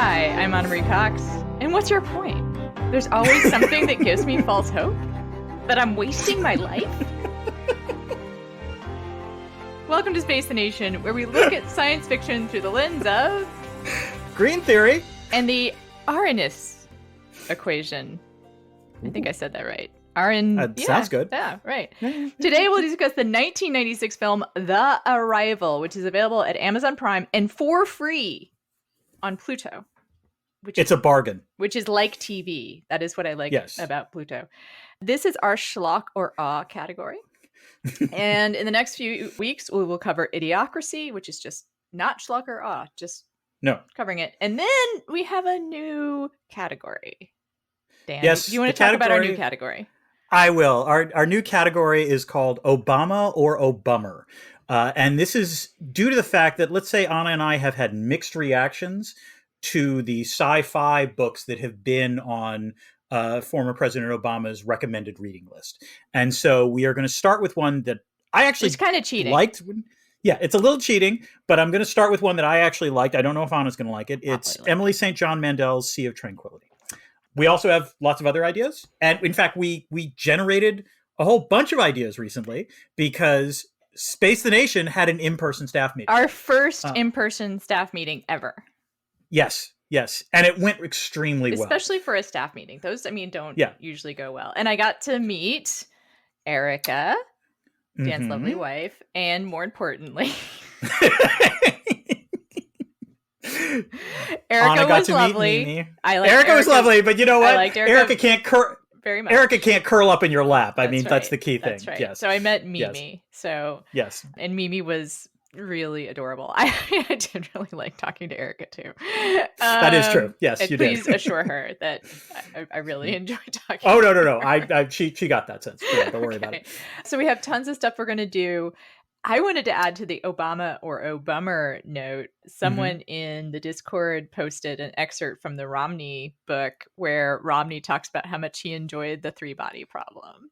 Hi, I'm Anna Marie Cox. And what's your point? There's always something that gives me false hope? That I'm wasting my life? Welcome to Space the Nation, where we look at science fiction through the lens of... Green theory. And the Arrhenius equation. I think I said that right. Sounds good. Yeah, right. Today we'll discuss the 1996 film The Arrival, which is available at Amazon Prime and for free on Pluto. It's a bargain. Which is like TV. That is what I like about Pluto. This is our schlock or awe category. And in the next few weeks, we will cover Idiocracy, which is just not schlock or awe, just covering it. And then we have a new category. Dan, yes, do you want to talk about our new category? I will. Our new category is called Obama or Obummer. And this is due to the fact that, let's say Anna and I have had mixed reactions to the sci-fi books that have been on former President Obama's recommended reading list. And so we are going to start with one that I actually it's kind of cheating. Liked. Yeah, it's a little cheating, but I'm going to start with one that I actually liked. I don't know if Anna's going to like it. It's Emily St. John Mandel's Sea of Tranquility. We also have lots of other ideas. And in fact, we generated a whole bunch of ideas recently because Space the Nation had an in-person staff meeting. Our first in-person staff meeting ever. Yes. And it went extremely well. Especially for a staff meeting. Those, don't usually go well. And I got to meet Erica, Dan's lovely wife, and more importantly... Erica was lovely. Erica was lovely, but you know what? Erica can't very much. Erica can't curl up in your lap. That's the key thing. That's right. Yes. So I met Mimi. Yes. And Mimi was really adorable. I did really like talking to Erica too. That is true. Yes, you did. Please assure her that I really enjoyed talking. Oh no. She got that sense. Yeah, don't worry about it. So we have tons of stuff we're going to do. I wanted to add to the Obama or Obummer note. Someone in the Discord posted an excerpt from the Romney book where Romney talks about how much he enjoyed the three-body problem.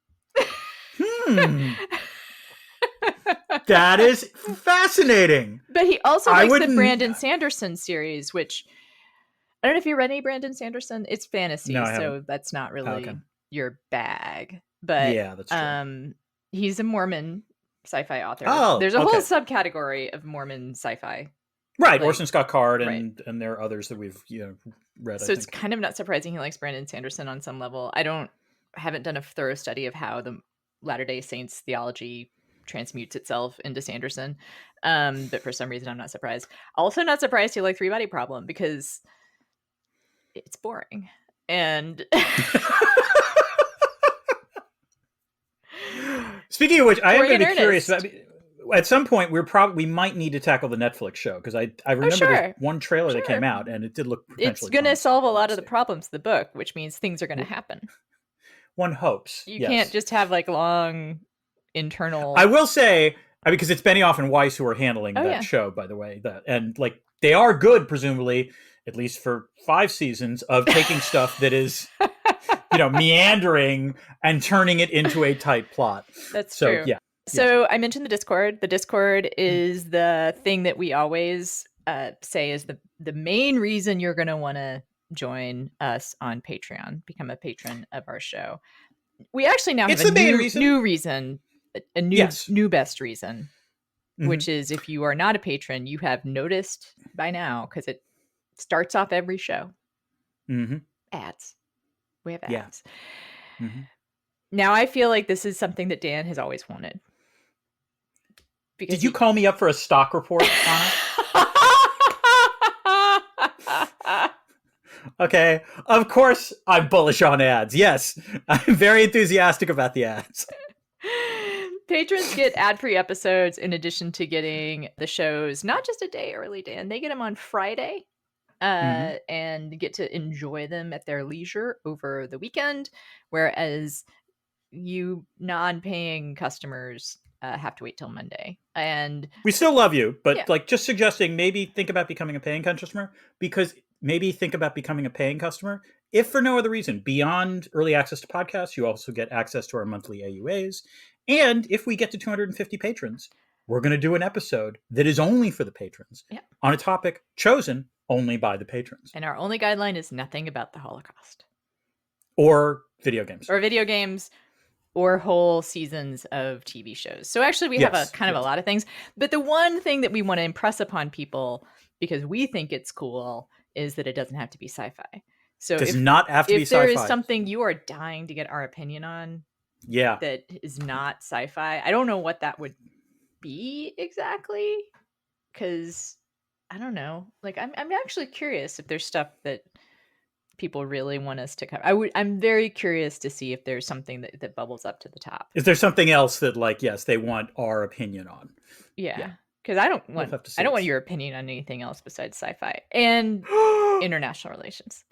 That is fascinating. But he also likes the Brandon Sanderson series, which I don't know if you read any Brandon Sanderson. It's fantasy, so that's not really your bag. But yeah, that's true. He's a Mormon sci-fi author. Oh, there's a whole subcategory of Mormon sci-fi. Right, Orson Scott Card and there are others that we've read. So it's kind of not surprising he likes Brandon Sanderson on some level. I haven't done a thorough study of how the Latter-day Saints theology transmutes itself into Sanderson. But for some reason I'm not surprised. Also not surprised he liked Three-Body Problem because it's boring. And speaking of which, I am going to be curious about. At some point, we might need to tackle the Netflix show because I remember there's one trailer that came out and it did look potentially. It's going to solve a lot of the problems of the book, which means things are going to happen. One hopes. You can't just have long internal. I will say because it's Benioff and Weiss who are handling that show, by the way, and they are good, presumably, at least for 5 seasons of taking stuff that is. Meandering and turning it into a tight plot. That's true. Yeah. So I mentioned the Discord. The Discord is the thing that we always say is the main reason you're going to want to join us on Patreon, become a patron of our show. We actually now have a new reason, a new best reason, which is if you are not a patron, you have noticed by now because it starts off every show. Ads. We have ads. Yeah. Now I feel like this is something that Dan has always wanted. Did you call me up for a stock report, Anna? Okay. Of course I'm bullish on ads. Yes. I'm very enthusiastic about the ads. Patrons get ad-free episodes in addition to getting the shows not just a day early, Dan. They get them on Friday. And get to enjoy them at their leisure over the weekend, whereas you non-paying customers have to wait till Monday. And we still love you, but just suggesting maybe think about becoming a paying customer, because maybe think about becoming a paying customer if for no other reason. Beyond early access to podcasts, you also get access to our monthly AUAs. And if we get to 250 patrons, we're going to do an episode that is only for the patrons on a topic chosen only by the patrons. And our only guideline is nothing about the Holocaust. Or video games. Or video games, or whole seasons of TV shows. So actually we have a kind of a lot of things. But the one thing that we want to impress upon people, because we think it's cool, is that it doesn't have to be sci-fi. So does not have to be sci-fi. If there is something you are dying to get our opinion on, that is not sci-fi, I don't know what that would be exactly, because I don't know. Like, I'm actually curious if there's stuff that people really want us to cover. I'm very curious to see if there's something that bubbles up to the top. Is there something else that, like, yes, they want our opinion on? Yeah. Because I don't want your opinion on anything else besides sci-fi and international relations.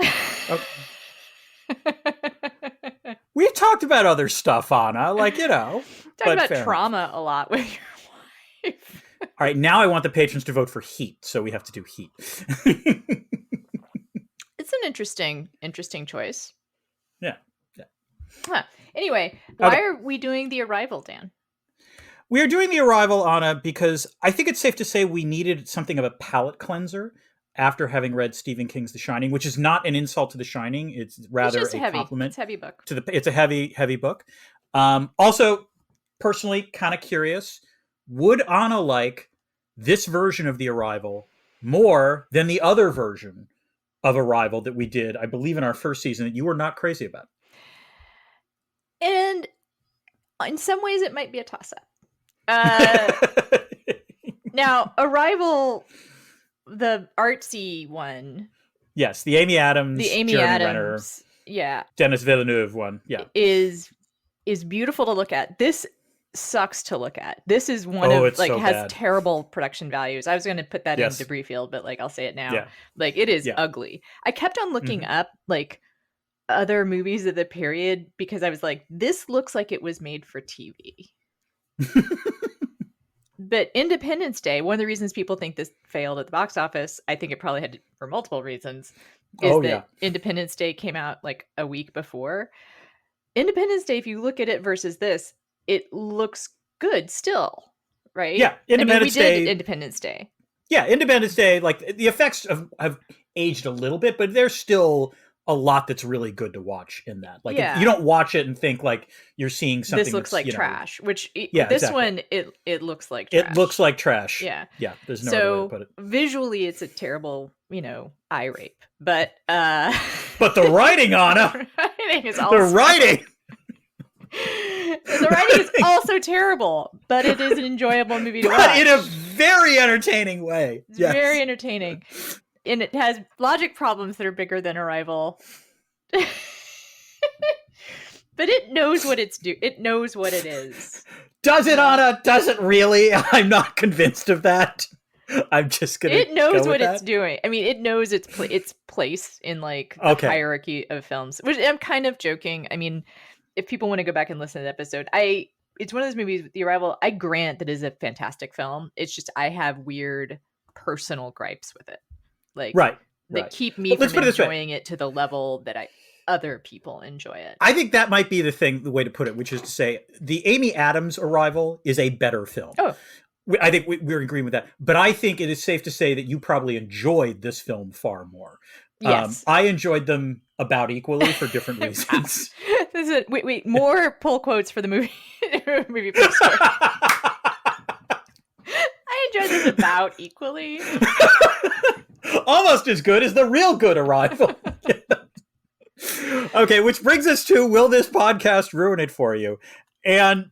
We've talked about other stuff, Anna, like, talk about trauma a lot with your wife. All right, now I want the patrons to vote for Heat, so we have to do Heat. It's an interesting choice. Yeah. Huh. Anyway, why are we doing The Arrival, Dan? We are doing The Arrival, Anna, because I think it's safe to say we needed something of a palate cleanser after having read Stephen King's The Shining, which is not an insult to The Shining. It's rather a compliment. It's a heavy book. It's a heavy book. Also, personally, kind of curious, would Anna like this version of The Arrival more than the other version of Arrival that we did, I believe, in our first season that you were not crazy about? And in some ways, it might be a toss-up. Now, Arrival, the artsy one. Yes, the Amy Adams, Jeremy Renner, Denis Villeneuve one. Yeah, is beautiful to look at. This sucks to look at. This is one of like has bad. Terrible production values. I was going to put that in debris field, but like I'll say it now. Yeah. Like it is ugly. I kept on looking up like other movies of the period because I was like, this looks like it was made for TV. But Independence Day, one of the reasons people think this failed at the box office, I think it probably had for multiple reasons, is that Independence Day came out like a week before. Independence Day, if you look at it versus this, it looks good still, right? Yeah, Independence Day. We did Independence Day. Yeah, Independence Day, like the effects have aged a little bit, but there's still a lot that's really good to watch in that. Like you don't watch it and think like you're seeing something. This looks like trash. Which this one it looks like trash. It looks like trash. Yeah. There's no other way to put it. Visually, it's a terrible, eye rape. But but the writing, Anna. The writing is also the writing. The writing is also terrible, but it is an enjoyable movie to watch. But in a very entertaining way. It's very entertaining. And it has logic problems that are bigger than Arrival. But it knows what it knows what it is. Does it, Anna? Does it really? I'm not convinced of that. I'm just gonna. It knows what it's doing. I mean, it knows its place in like the hierarchy of films. Which I'm kind of joking. I mean, if people want to go back and listen to the episode, it's one of those movies. The Arrival, I grant that is a fantastic film. It's just I have weird personal gripes with it. Like that keep me from enjoying it to the level that other people enjoy it. I think that might be the way to put it, which is to say the Amy Adams Arrival is a better film. Oh, I think we're agreeing with that. But I think it is safe to say that you probably enjoyed this film far more. Yes. I enjoyed them about equally for different reasons. Wait, more pull quotes for the movie poster. I enjoyed this about equally. Almost as good as the real good Arrival. Okay, which brings us to, will this podcast ruin it for you? And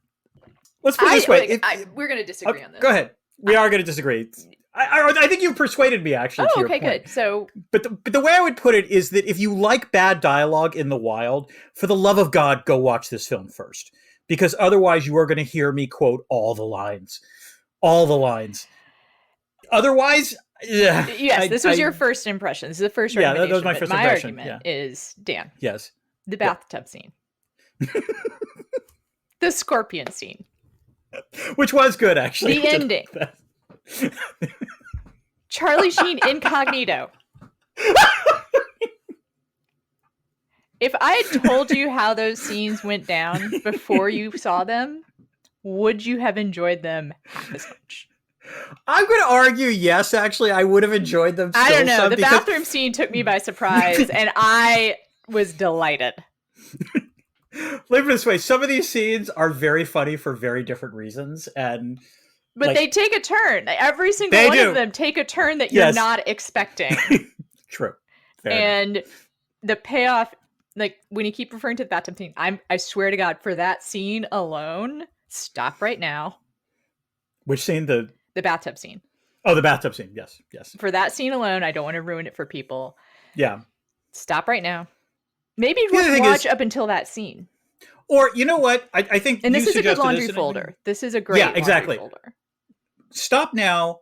let's put it this way. We're going to disagree on this. Go ahead. We are going to disagree. I think you've persuaded me, actually, to your point. Good. So, but the way I would put it is that if you like bad dialogue in the wild, for the love of God, go watch this film first. Because otherwise you are going to hear me quote all the lines. All the lines. Otherwise... Yeah. Yes, this was your first impression. This is the first recommendation. Yeah, that was my first impression. My argument is, Dan. Yes. The bathtub scene. The scorpion scene. Which was good, actually. The ending. Charlie Sheen incognito. If I had told you how those scenes went down before you saw them, would you have enjoyed them half as much? I'm going to argue, yes, actually, I would have enjoyed them still. I don't know. Some, The bathroom scene took me by surprise, and I was delighted. Live it this way, some of these scenes are very funny for very different reasons, and but they take a turn. Every single one of them take a turn that you're not expecting. True. Fair and enough. The payoff, like when you keep referring to the bathtub scene, I swear to God, for that scene alone, stop right now. Which scene? The bathtub scene. Oh, the bathtub scene. Yes. For that scene alone, I don't want to ruin it for people. Yeah. Stop right now. Maybe watch up until that scene. Or, you know what? I think and this is a good laundry folder. This is a great laundry folder. Stop now.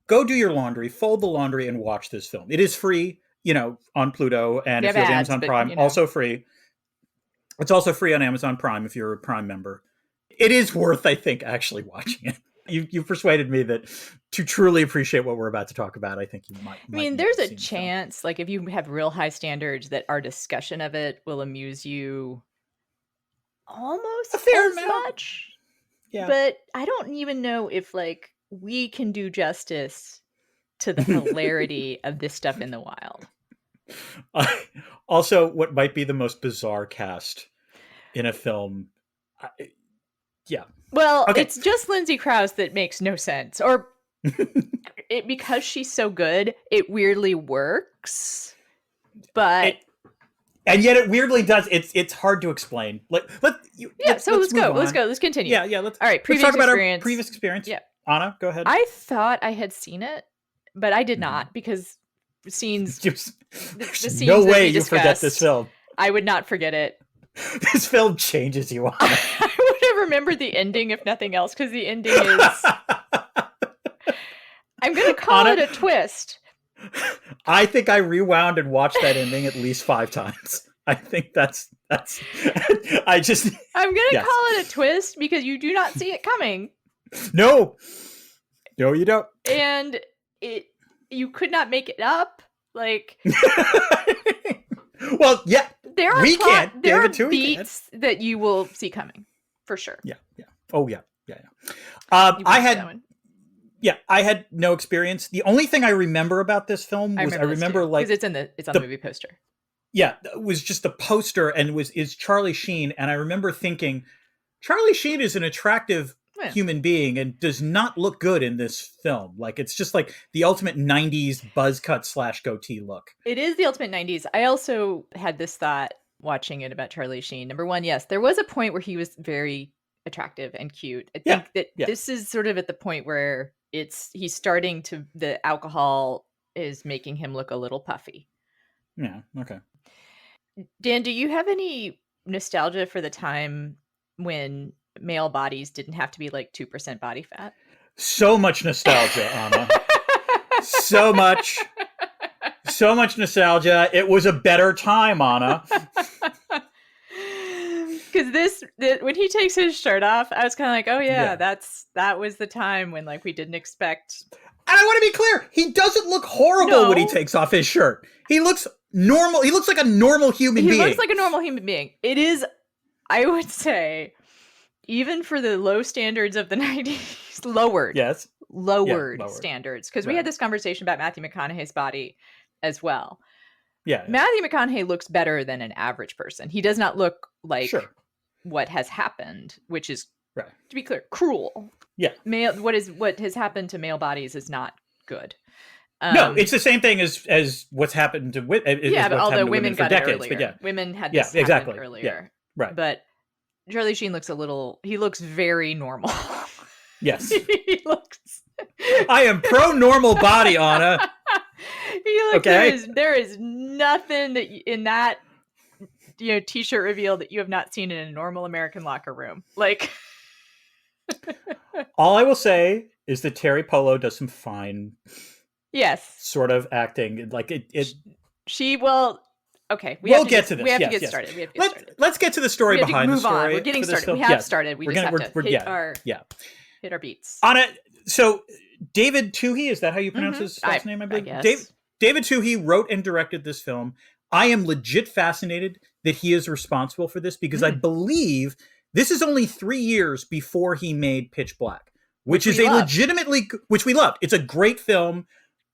Go do your laundry, fold the laundry, and watch this film. It is free, on Pluto, and if you have Amazon Prime, also free. It's also free on Amazon Prime if you're a Prime member. It is worth, I think, actually watching it. You've persuaded me that to truly appreciate what we're about to talk about, I think you might. I mean, there's a chance, like if you have real high standards, that our discussion of it will amuse you almost a fair as much. Yeah. But I don't even know if like we can do justice to the hilarity of this stuff in the wild. Also, what might be the most bizarre cast in a film. Yeah. Well, it's just Lindsay Krause that makes no sense. Or because she's so good, it weirdly works. But and yet it weirdly does. It's hard to explain. Let's go. Let's continue. Yeah. All right. Let's talk about our previous experience. Yeah. Anna, go ahead. I thought I had seen it, but I did not because scenes. the scenes no way you forget this film. I would not forget it. This film changes you. Anna. I would have remembered the ending if nothing else, because the ending is. I'm going to call it a twist. I think I rewound and watched that ending at least 5 times. I think that's. I'm going to call it a twist because you do not see it coming. No, you don't. And you could not make it up. Like. Well, yeah. There are beats that you will see coming, for sure. Yeah. Oh, yeah. I had no experience. The only thing I remember about this film was because it's on the movie poster. Yeah, it was just the poster, and is Charlie Sheen, and I remember thinking, Charlie Sheen is an attractive human being and does not look good in this film. Like, it's just like the ultimate 90s buzz cut / goatee look. It is the ultimate 90s. I also had this thought watching it about Charlie Sheen. Number one, yes, there was a point where he was very attractive and cute. I think this is sort of at the point where he's starting to, the alcohol is making him look a little puffy. Yeah, okay. Dan, do you have any nostalgia for the time when male bodies didn't have to be like 2% body fat? So much nostalgia, Anna. So much nostalgia. It was a better time, Anna. Because when he takes his shirt off, I was kind of like, oh yeah, that was the time when like we didn't expect. And I want to be clear, he doesn't look horrible when he takes off his shirt. He looks normal. He looks like a normal human being. He looks like a normal human being. It is, I would say, even for the low standards of the 90s, lowered standards. Because we had this conversation about Matthew McConaughey's body as well. Yeah. Matthew McConaughey looks better than an average person. He does not look like what has happened, which is, to be clear, cruel. Yeah. What has happened to male bodies is not good. No, it's the same thing as what's happened to women. Yeah, but although women got decades, it earlier. But women had this happen earlier. Yeah, right. But Charlie Sheen he looks very normal. Yes. He looks. I am pro normal body, Anna. There is nothing that in that t-shirt reveal that you have not seen in a normal American locker room. Like, all I will say is that Teri Polo does some fine, sort of acting. Like she will. Okay, we'll get to this. We have to get started. Let's get to the story behind the story. We're getting started. We have started. We just have to hit our beats. Anna, so David Twohy, is that how you pronounce his last name? I believe. David Twohy wrote and directed this film. I am legit fascinated that he is responsible for this because I believe this is only 3 years before he made Pitch Black, which is we a love. legitimately, which we loved. It's a great film.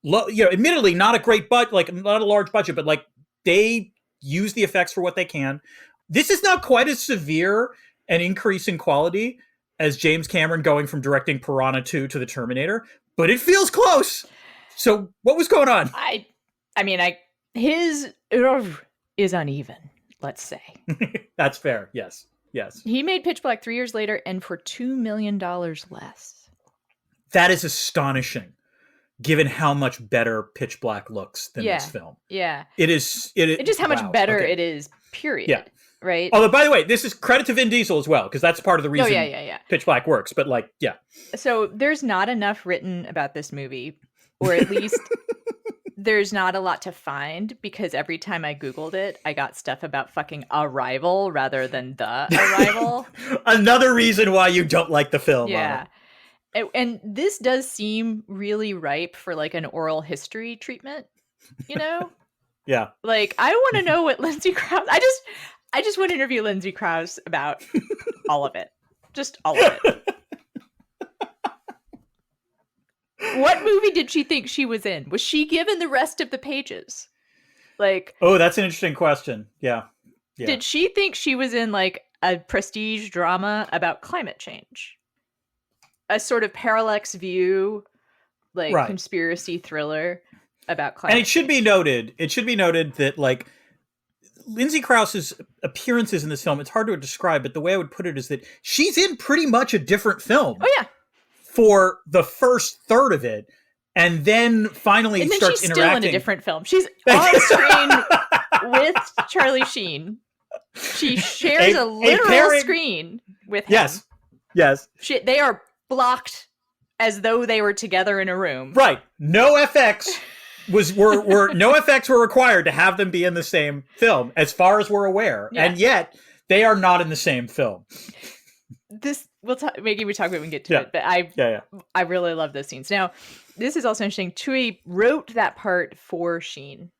Admittedly, not a great budget, like not a large budget, but like they use the effects for what they can. This is not quite as severe an increase in quality as James Cameron going from directing Piranha 2 to The Terminator, but it feels close. So what was going on? His is uneven, let's say. That's fair. Yes. He made Pitch Black 3 years later and for $2 million less. That is astonishing, given how much better Pitch Black looks than this film. Yeah. It is. Just how much better it is, period. Yeah. Right? Although, by the way, this is credit to Vin Diesel as well, because that's part of the reason Pitch Black works. But like, yeah. So there's not enough written about this movie, or at least there's not a lot to find, because every time I Googled it, I got stuff about fucking Arrival rather than The Arrival. Another reason why you don't like the film. Yeah. And this does seem really ripe for like an oral history treatment, you know? Yeah. Like, I want to know what Lindsay Krause... I just want to interview Lindsay Krause about all of it. Just all of it. What movie did she think she was in? Was she given the rest of the pages? Like, oh, that's an interesting question. Yeah. Did she think she was in like a prestige drama about climate change? A sort of parallax view, like conspiracy thriller about climate change. And it should be noted that like Lindsay Krause's appearances in this film, it's hard to describe, but the way I would put it is that she's in pretty much a different film. Oh, yeah. For the first third of it, and then finally starts she's interacting. Still in a different film. She's on screen with Charlie Sheen. She shares a literal screen with him. Yes. They are blocked as though they were together in a room. Right. No FX no effects were required to have them be in the same film, as far as we're aware, and yet they are not in the same film. This we'll talk. Maybe we talk about it when we get to it. But I really love those scenes. Now, this is also interesting. Tui wrote that part for Sheen,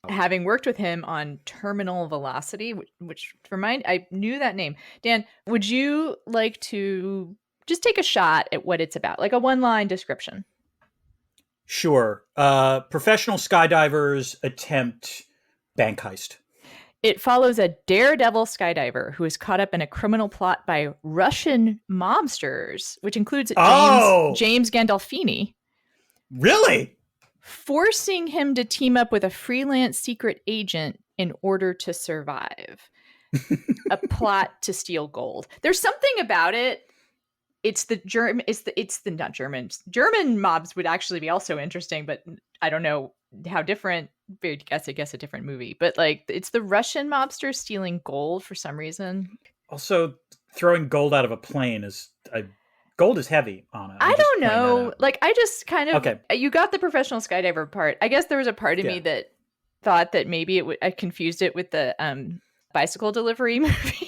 having worked with him on Terminal Velocity, which I knew that name. Dan, would you like to just take a shot at what it's about, like a one-line description? Sure. Professional skydivers attempt bank heist. It follows a daredevil skydiver who is caught up in a criminal plot by Russian mobsters, which includes James Gandolfini. Really? Forcing him to team up with a freelance secret agent in order to survive. A plot to steal gold. There's something about it. German mobs would actually be also interesting, but I don't know how different. I guess a different movie, but like it's the Russian mobsters stealing gold for some reason. Also, throwing gold out of a plane gold is heavy, Anna. I don't know. Like I just kind of You got the professional skydiver part. I guess there was a part of me that thought that maybe I confused it with the bicycle delivery movie.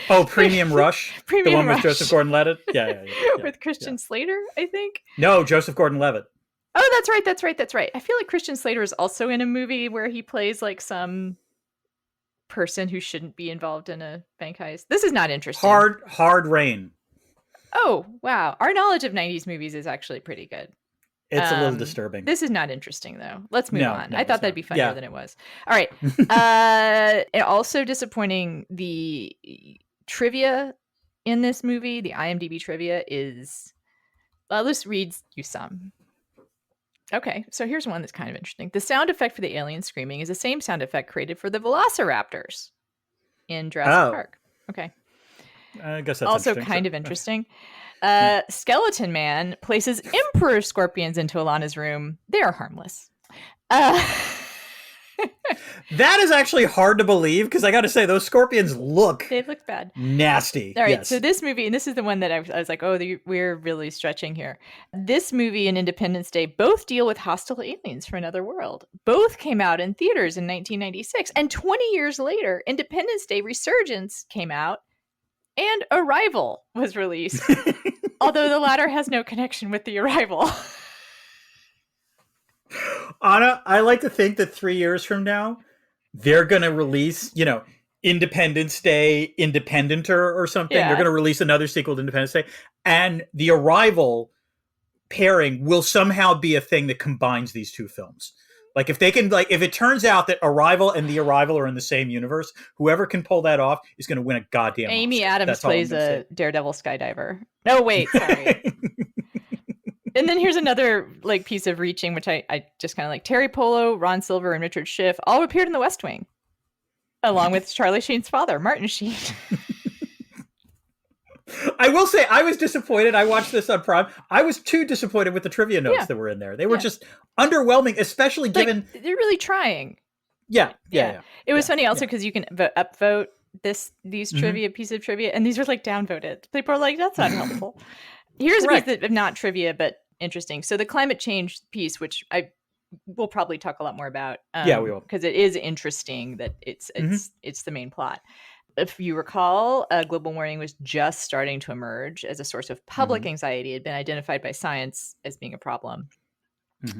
Oh, Premium Rush? Premium the one Rush. with Joseph Gordon-Levitt? Yeah. With Christian Slater, I think. No, Joseph Gordon-Levitt. Oh, that's right. I feel like Christian Slater is also in a movie where he plays like some person who shouldn't be involved in a bank heist. This is not interesting. Hard Rain. Oh, wow. Our knowledge of 90s movies is actually pretty good. It's a little disturbing. This is not interesting, though. Let's move on. No, I thought that'd be funnier than it was. All right. Also disappointing, the trivia in this movie, the IMDb trivia is... I'll just read you some. Okay, so here's one that's kind of interesting. The sound effect for the alien screaming is the same sound effect created for the velociraptors in Jurassic Park. Okay. I guess that's also kind of interesting. Skeleton Man places emperor scorpions into Alana's room. They are harmless. That is actually hard to believe, because I got to say, those scorpions they look bad. Nasty. All right, so this movie, and this is the one that I was like, we're really stretching here. This movie and Independence Day both deal with hostile aliens from another world. Both came out in theaters in 1996. And 20 years later, Independence Day Resurgence came out and Arrival was released. Although the latter has no connection with the Arrival. Anna, I like to think that 3 years from now, they're going to release, Independence Day, Independenter or something. Yeah. They're going to release another sequel to Independence Day. And the Arrival pairing will somehow be a thing that combines these two films. Like if they can, like if it turns out that Arrival and The Arrival are in the same universe, whoever can pull that off is going to win a goddamn Amy Oscar. Adams plays a daredevil skydiver. No, wait, sorry. And then here's another like piece of reaching, which I just kind of like. Teri Polo, Ron Silver, and Richard Schiff all appeared in The West Wing, along with Charlie Sheen's father, Martin Sheen. I will say I was disappointed. I watched this on Prime. I was too disappointed with the trivia notes that were in there. They were just underwhelming, especially given they're really trying. Yeah. It was funny also because you can upvote these trivia piece of trivia, and these are like downvoted. People are like, that's not helpful. Here's a piece that of not trivia but interesting. So the climate change piece, which I will probably talk a lot more about. We will, because it is interesting that it's the main plot. If you recall, global warming was just starting to emerge as a source of public anxiety. It had been identified by science as being a problem.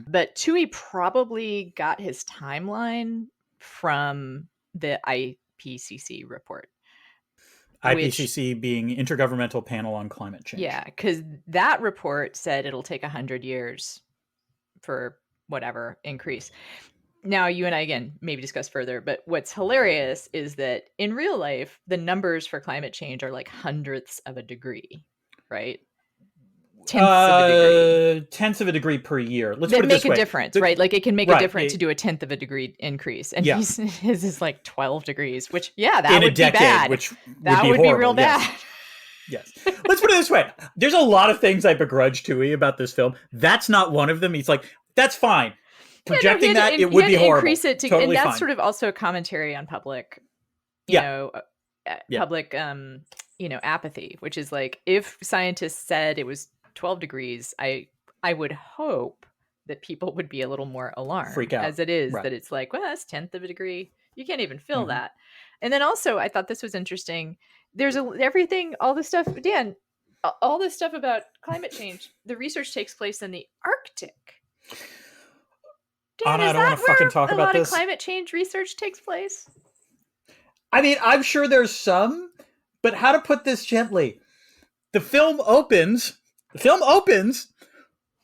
But Tui probably got his timeline from the IPCC report. IPCC being Intergovernmental Panel on Climate Change. Yeah, because that report said it'll take 100 years for whatever increase. Now, you and I, again, maybe discuss further, but what's hilarious is that in real life, the numbers for climate change are like hundredths of a degree, right? Tenths of a degree per year. Let's put it this way. Make a difference, right? Like it can make a difference to do a tenth of a degree increase. And his is like 12 degrees, which, that in would a decade, be bad. Which that would be be real bad. Yes. Let's put it this way. There's a lot of things I begrudge Tui about this film. That's not one of them. He's like, that's fine. Projecting it would be horrible. Increase it totally and that's fine. sort of also a commentary on public, public, apathy, which is like, if scientists said it was 12 degrees, I would hope that people would be a little more alarmed. Freak out. As it is, that it's like, well, that's 10th of a degree. You can't even feel that. And then also, I thought this was interesting. There's everything, all this stuff, Dan, all this stuff about climate change, the research takes place in the Arctic. Dan, Anna, I don't want to fucking talk about this. A lot of climate change research takes place. I mean, I'm sure there's some, but how to put this gently? The film opens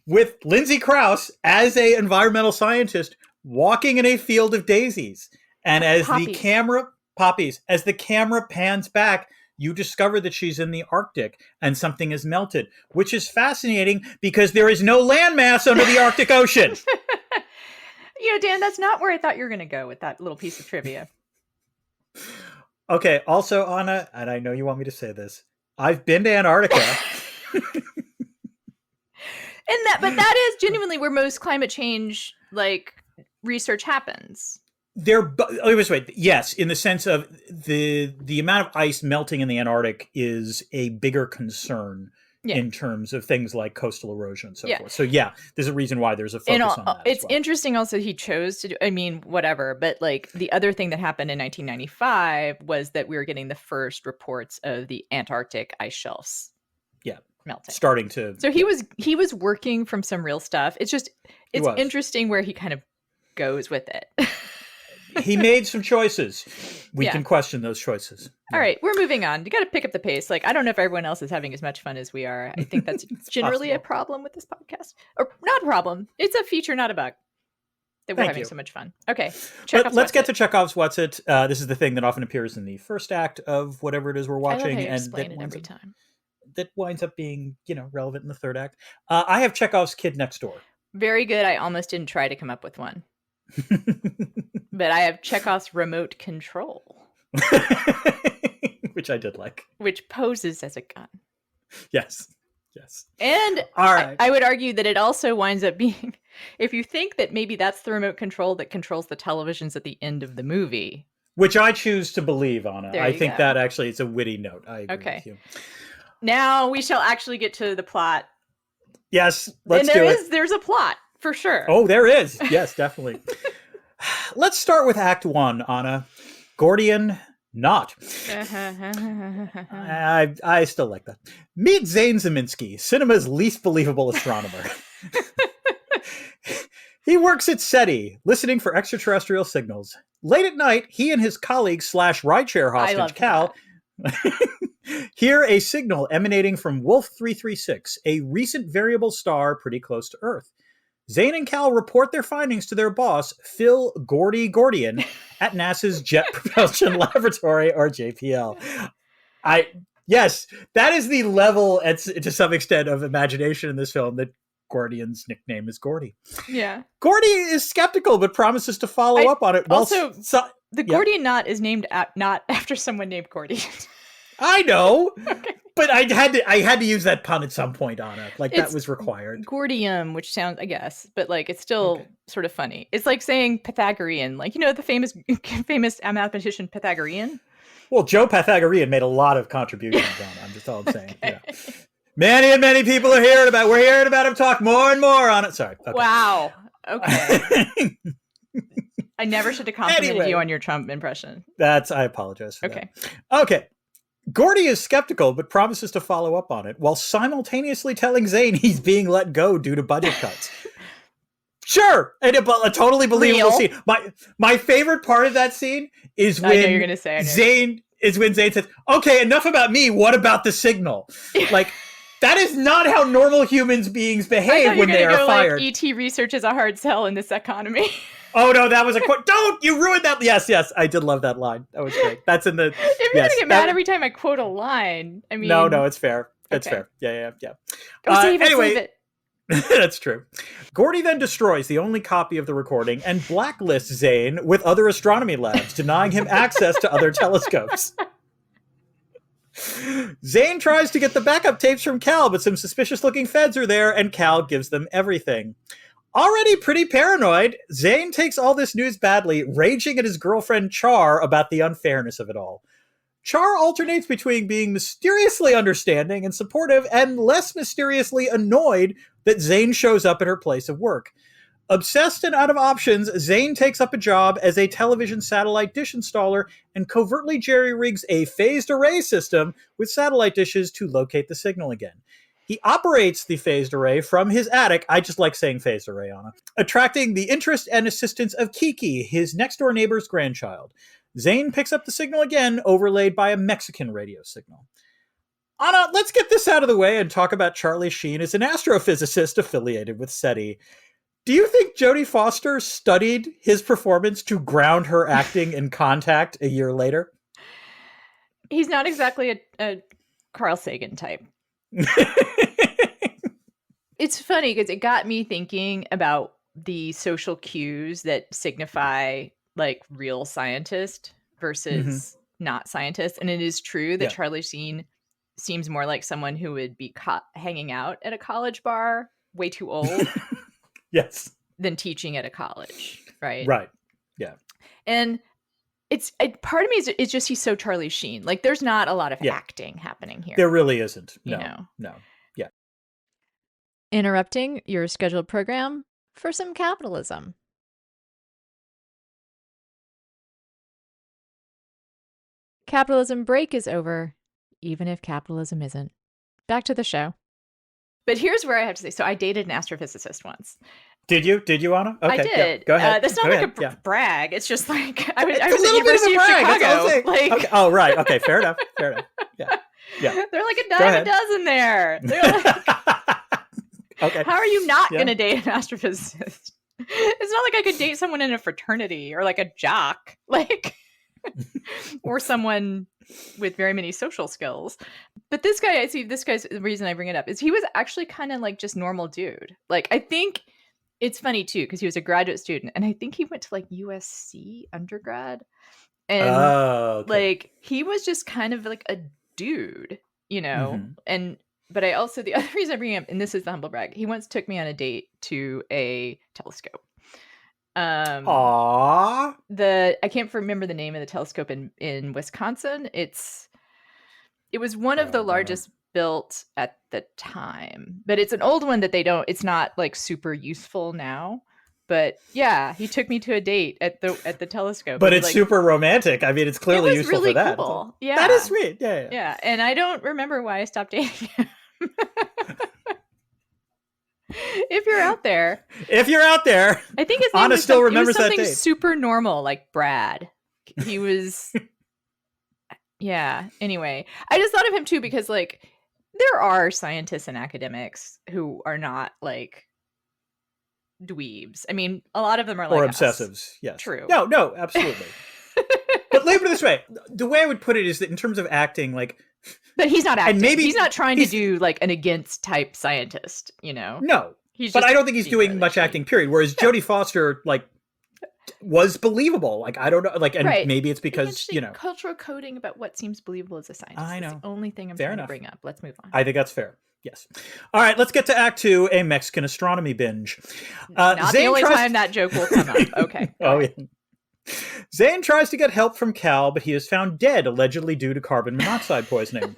with Lindsay Krause as an environmental scientist walking in a field of daisies. And as the camera pans back, you discover that she's in the Arctic and something has melted, which is fascinating because there is no landmass under the Arctic Ocean. Dan, that's not where I thought you were going to go with that little piece of trivia. Okay, also, Anna, and I know you want me to say this, I've been to Antarctica. But that is genuinely where most climate change research happens. Yes, in the sense of the amount of ice melting in the Antarctic is a bigger concern in terms of things like coastal erosion and so forth. So there's a reason why there's a focus on that. It's interesting also he chose to do, whatever, but the other thing that happened in 1995 was that we were getting the first reports of the Antarctic ice shelves. Melting. Starting to. So he was working from some real stuff. It's interesting where he kind of goes with it. He made some choices. We can question those choices. All right, we're moving on. You got to pick up the pace. I don't know if everyone else is having as much fun as we are. I think that's generally a problem with this podcast. Or not a problem. It's a feature, not a bug. That we're having so much fun. Okay. Let's get to Chekhov's What's It. This is the thing that often appears in the first act of whatever it is we're watching. I love how you explain it every time. That winds up being, relevant in the third act. I have Chekhov's Kid Next Door. Very good. I almost didn't try to come up with one. But I have Chekhov's Remote Control. Which I did like. Which poses as a gun. Yes. And all right. I would argue that it also winds up being, if you think that maybe that's the remote control that controls the televisions at the end of the movie. Which I choose to believe, Anna. I think that actually it's a witty note. I agree with you. Now we shall actually get to the plot. Yes, let's do it. There's a plot, for sure. Oh, there is. Yes, definitely. Let's start with Act 1, Anna. Gordian Knot. I still like that. Meet Zane Zeminski, cinema's least believable astronomer. He works at SETI, listening for extraterrestrial signals. Late at night, he and his colleague slash rideshare hostage, Cal, hear a signal emanating from Wolf 336, a recent variable star pretty close to Earth. Zane and Cal report their findings to their boss, Phil Gordian, at NASA's Jet Propulsion Laboratory, or JPL. Yes, that is the level, to some extent, of imagination in this film that Gordian's nickname is Gordy. Yeah. Gordy is skeptical, but promises to follow up on it. Also, the Gordian knot is named not after someone named Gordy. I know, okay. But I had to use that pun at some point, Anna. Like, that was required. Gordium, which sounds, I guess, but like it's still sort of funny. It's like saying Pythagorean, like, you know, the famous mathematician Pythagorean. Well, Joe Pythagorean made a lot of contributions, Anna. I'm just all I'm saying. Okay. Yeah. Many and many people are hearing about. We're hearing about him talk more and more on it. Sorry. Okay. Wow. Okay. I never should have complimented you on your Trump impression. I apologize for that. Okay. Gordy is skeptical, but promises to follow up on it, while simultaneously telling Zane he's being let go due to budget cuts. Sure, and a totally believable scene. My favorite part of that scene is when I know you're gonna say Zane says, "Okay, enough about me. What about the signal?" Like, that is not how normal human beings behave when they are fired. Like, ET research is a hard sell in this economy. Oh no, that was a quote. Don't you ruined that? Yes, I did love that line. That was great. That's in the. If you're gonna get mad every time I quote a line, I mean. No, it's fair. It's fair. Yeah. Save it. That's true. Gordy then destroys the only copy of the recording and blacklists Zane with other astronomy labs, denying him access to other telescopes. Zane tries to get the backup tapes from Cal, but some suspicious-looking feds are there, and Cal gives them everything. Already pretty paranoid, Zane takes all this news badly, raging at his girlfriend Char about the unfairness of it all. Char alternates between being mysteriously understanding and supportive and less mysteriously annoyed that Zane shows up at her place of work. Obsessed and out of options, Zane takes up a job as a television satellite dish installer and covertly jerry-rigs a phased array system with satellite dishes to locate the signal again. He operates the phased array from his attic. I just like saying phased array, Anna. Attracting the interest and assistance of Kiki, his next-door neighbor's grandchild. Zane picks up the signal again, overlaid by a Mexican radio signal. Anna, let's get this out of the way and talk about Charlie Sheen as an astrophysicist affiliated with SETI. Do you think Jodie Foster studied his performance to ground her acting in Contact a year later? He's not exactly a Carl Sagan type. It's funny because it got me thinking about the social cues that signify like real scientist versus not scientist. And it is true that Charlie Sheen seems more like someone who would be caught hanging out at a college bar, way too old. Yes. Than teaching at a college, right? Right. Yeah. And part of me is just he's so Charlie Sheen. Like, there's not a lot of acting happening here. There really isn't. No. Yeah. Interrupting your scheduled program for some capitalism. Capitalism break is over, even if capitalism isn't. Back to the show. But here's where I have to say, so I dated an astrophysicist once. Did you, Anna? Okay, I did. Yeah, go ahead. That's not a brag. It's just like I was at University of Chicago. Like, okay. Oh, right. Okay, fair enough. Yeah. They're like a dime a dozen there. They're like, okay. How are you not going to date an astrophysicist? It's not like I could date someone in a fraternity or like a jock, like, or someone with very many social skills. But this guy's the reason I bring it up is he was actually kind of like just normal dude. Like, I think it's funny too, because he was a graduate student and I think he went to like USC undergrad. And like, he was just kind of like a dude, you know? But I also, the other reason I bring him up, and this is the humble brag, he once took me on a date to a telescope. I can't remember the name of the telescope in Wisconsin. It was one of the largest built at the time, but it's an old one that it's not like super useful now. But yeah, he took me to a date at the telescope. But it's like, super romantic. I mean, it's clearly useful really for that. Cool. Yeah, that is sweet. Yeah. And I don't remember why I stopped dating him. If you're out there, If you're out there, I think his name Anna was still it was remembers that something date. super normal, like Brad. He was, yeah. Anyway, I just thought of him too because, like, there are scientists and academics who are not like dweebs. I mean, a lot of them are like Or us. obsessives. Yes. True. No, absolutely. But let me put it this way: the way I would put it is that in terms of acting, like, but he's not acting. and maybe He's not trying to do like an against type scientist. You know. No, He's but just I don't think he's being doing really much shitty. acting. Period. Whereas Jodie Foster, like, was believable. Like, I don't know. Like, and Right. maybe it's because Interesting cultural coding about what seems believable as a scientist. I That's know. the only thing I'm Fair trying enough. to bring up. Let's move on. I think that's fair. Yes. All right, let's get to Act 2, a Mexican astronomy binge. Not the only time that joke will come up. Okay. Oh, yeah. Zane tries to get help from Cal, but he is found dead, allegedly due to carbon monoxide poisoning.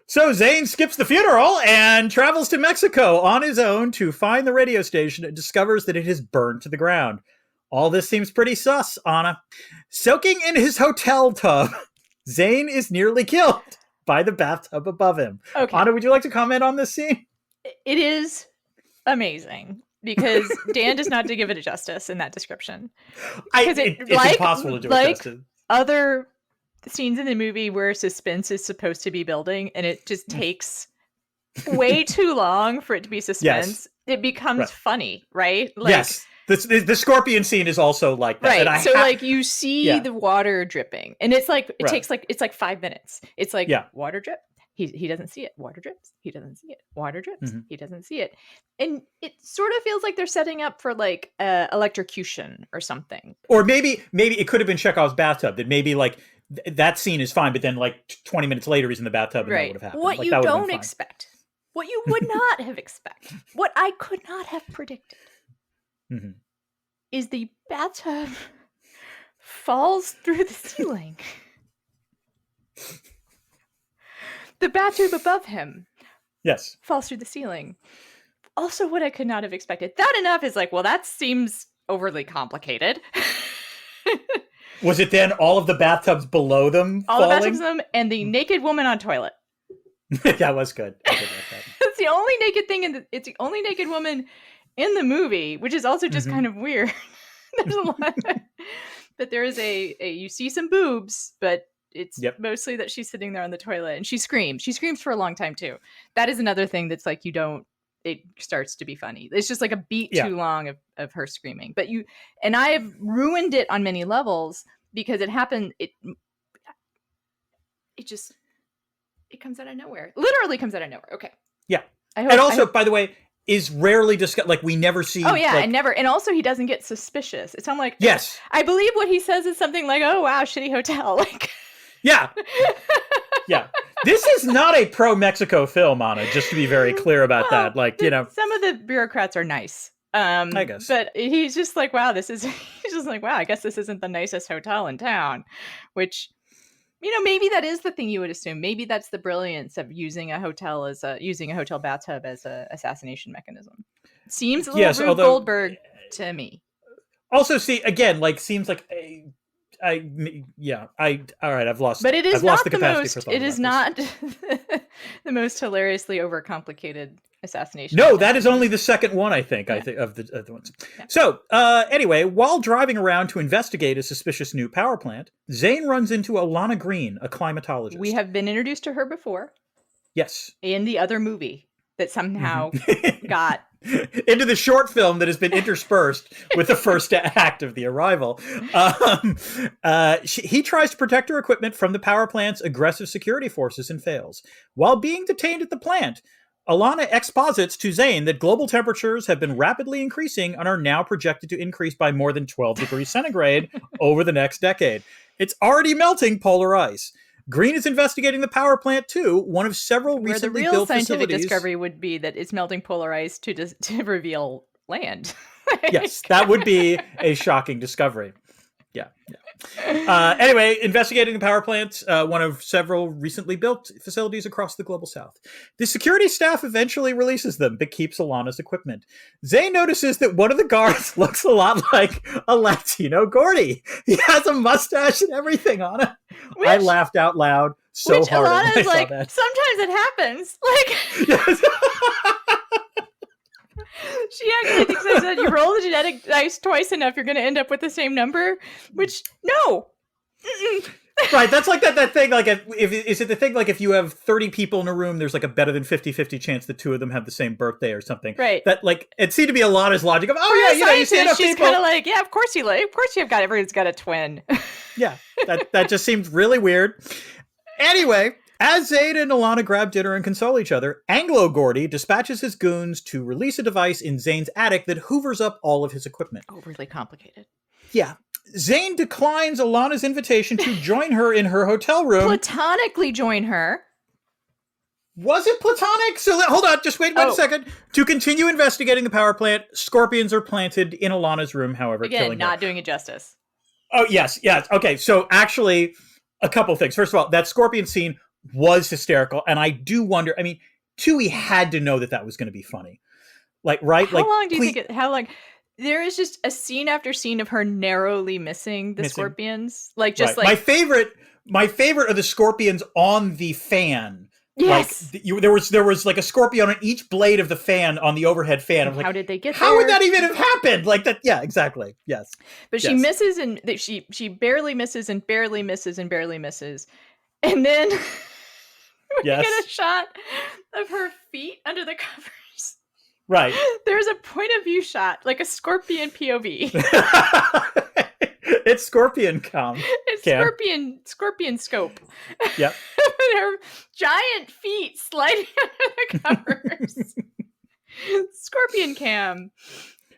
So Zane skips the funeral and travels to Mexico on his own to find the radio station and discovers that it has burned to the ground. All this seems pretty sus, Anna. Soaking in his hotel tub, Zane is nearly killed by the bathtub above him. Okay. Anna, would you like to comment on this scene? It is amazing because Dan does not do give it justice in that description. It's impossible to do it justice. Other scenes in the movie where suspense is supposed to be building and it just takes way too long for it to be suspense. Yes. It becomes funny, right? Like, yes. The scorpion scene is also like that. Right. So like you see the water dripping and it's like, it takes like, it's like 5 minutes. It's like water drip. He doesn't see it. Water drips. He doesn't see it. Water drips. He doesn't see it. And it sort of feels like they're setting up for like electrocution or something. Or maybe it could have been Chekhov's bathtub. That maybe like that scene is fine, but then like 20 minutes later he's in the bathtub and that would have happened. What like, you don't expect. What you would not have expected. What I could not have predicted. Is the bathtub falls through the ceiling. The bathtub above him falls through the ceiling. Also, what I could not have expected. That enough is like, well, that seems overly complicated. Was it then all of the bathtubs below them all falling? The bathtubs them and the naked woman on toilet. That was good. I did like that. It's the only naked thing it's the only naked woman in the movie, which is also just kind of weird. There's a lot. But there is you see some boobs, but it's mostly that she's sitting there on the toilet and she screams. She screams for a long time too. That is another thing that's like it starts to be funny. It's just like a beat too long of her screaming. But and I have ruined it on many levels because it happened. It comes out of nowhere. Literally comes out of nowhere. Okay. Yeah. By the way, is rarely discussed. Like we never see. Oh yeah, like, and never. And also, he doesn't get suspicious. It's like yes. I believe what he says is something like, "Oh wow, shitty hotel." Like yeah. This is not a pro-Mexico film, Anna, just to be very clear about that. Like, some of the bureaucrats are nice. I guess. But he's just like, wow, he's just like, wow, I guess this isn't the nicest hotel in town, which, maybe that is the thing you would assume. Maybe that's the brilliance of using a hotel bathtub as a assassination mechanism. Seems a little Rube Goldberg to me. Also, see, again, like, seems like all right, I've lost. But it is not the most. It is not the most hilariously overcomplicated assassination. No, that is only the second one. I think of the ones. Yeah. So anyway, while driving around to investigate a suspicious new power plant, Zane runs into Alana Green, a climatologist. We have been introduced to her before. Yes. In the other movie that somehow got into the short film that has been interspersed with the first act of The Arrival. He tries to protect her equipment from the power plant's aggressive security forces and fails. While being detained at the plant, Alana exposits to Zane that global temperatures have been rapidly increasing and are now projected to increase by more than 12 degrees centigrade over the next decade. It's already melting polar ice. Green is investigating the power plant too, one of several recently built facilities. Where the real scientific discovery would be that it's melting polar ice to reveal land. Yes, that would be a shocking discovery. Yeah. Anyway, investigating the power plant, one of several recently built facilities across the global south. The security staff eventually releases them, but keeps Alana's equipment. Zane notices that one of the guards looks a lot like a Latino Gordy. He has a mustache and everything on it. I laughed out loud so Which hard when I Alana's saw like, that. sometimes it happens. Like, Yes. she actually thinks I said, you roll the genetic dice twice enough, you're going to end up with the same number. Which, no. Mm-mm. Right, that's like that thing, like, if is it the thing, like, if you have 30 people in a room, there's, like, a better than 50-50 chance the two of them have the same birthday or something. Right. That, like, it seemed to be Alana's logic of, oh, yeah, you know, you see enough she's people. kind of like, yeah, of course you've got, everyone's got a twin. Yeah, that just seemed really weird. Anyway, as Zane and Alana grab dinner and console each other, Anglo-Gordy dispatches his goons to release a device in Zane's attic that hoovers up all of his equipment. Overly complicated. Yeah. Zane declines Alana's invitation to join her in her hotel room. Platonically join her. Was it platonic? So hold on, just wait 1 second. To continue investigating the power plant, scorpions are planted in Alana's room, however, Again, killing not her. doing it justice. Oh, yes. Okay, so actually, a couple things. First of all, that scorpion scene was hysterical, and I do wonder, I mean, Tui had to know that was going to be funny. Like, right? How long do you think how long? There is just a scene after scene of her narrowly missing the scorpions. Like, just right. My favorite are the scorpions on the fan. Yes. Like, there was like a scorpion on each blade of the fan on the overhead fan. I'm like, how did they get there? How would that even have happened? Like that? Yeah, exactly. Yes. But she misses, and she barely misses and barely misses and barely misses. And then we get a shot of her feet under the covers. Right. There's a point of view shot, like a scorpion POV. It's scorpion cam. It's scorpion scope. Yep. Her giant feet sliding under the covers. Scorpion cam.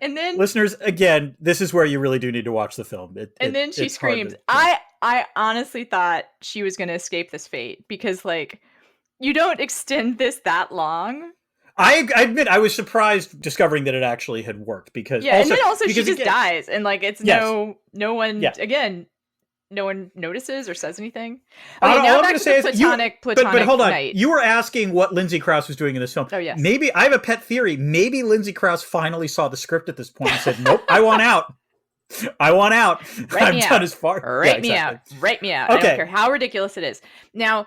And then listeners, again, this is where you really do need to watch the film. Then she screams. I honestly thought she was going to escape this fate, because, like, you don't extend this that long. I admit I was surprised discovering that it actually had worked, because and then also she just dies, and like it's no one again, no one notices or says anything. Okay, now back to the platonic but hold on, night. You were asking what Lindsay Krause was doing in this film. Oh yes. Maybe I have a pet theory. Maybe Lindsay Krause finally saw the script at this point and said, "Nope, I want out. I want out. I've done as far. Write me out. Write me out. Okay. I don't care how ridiculous it is." Now,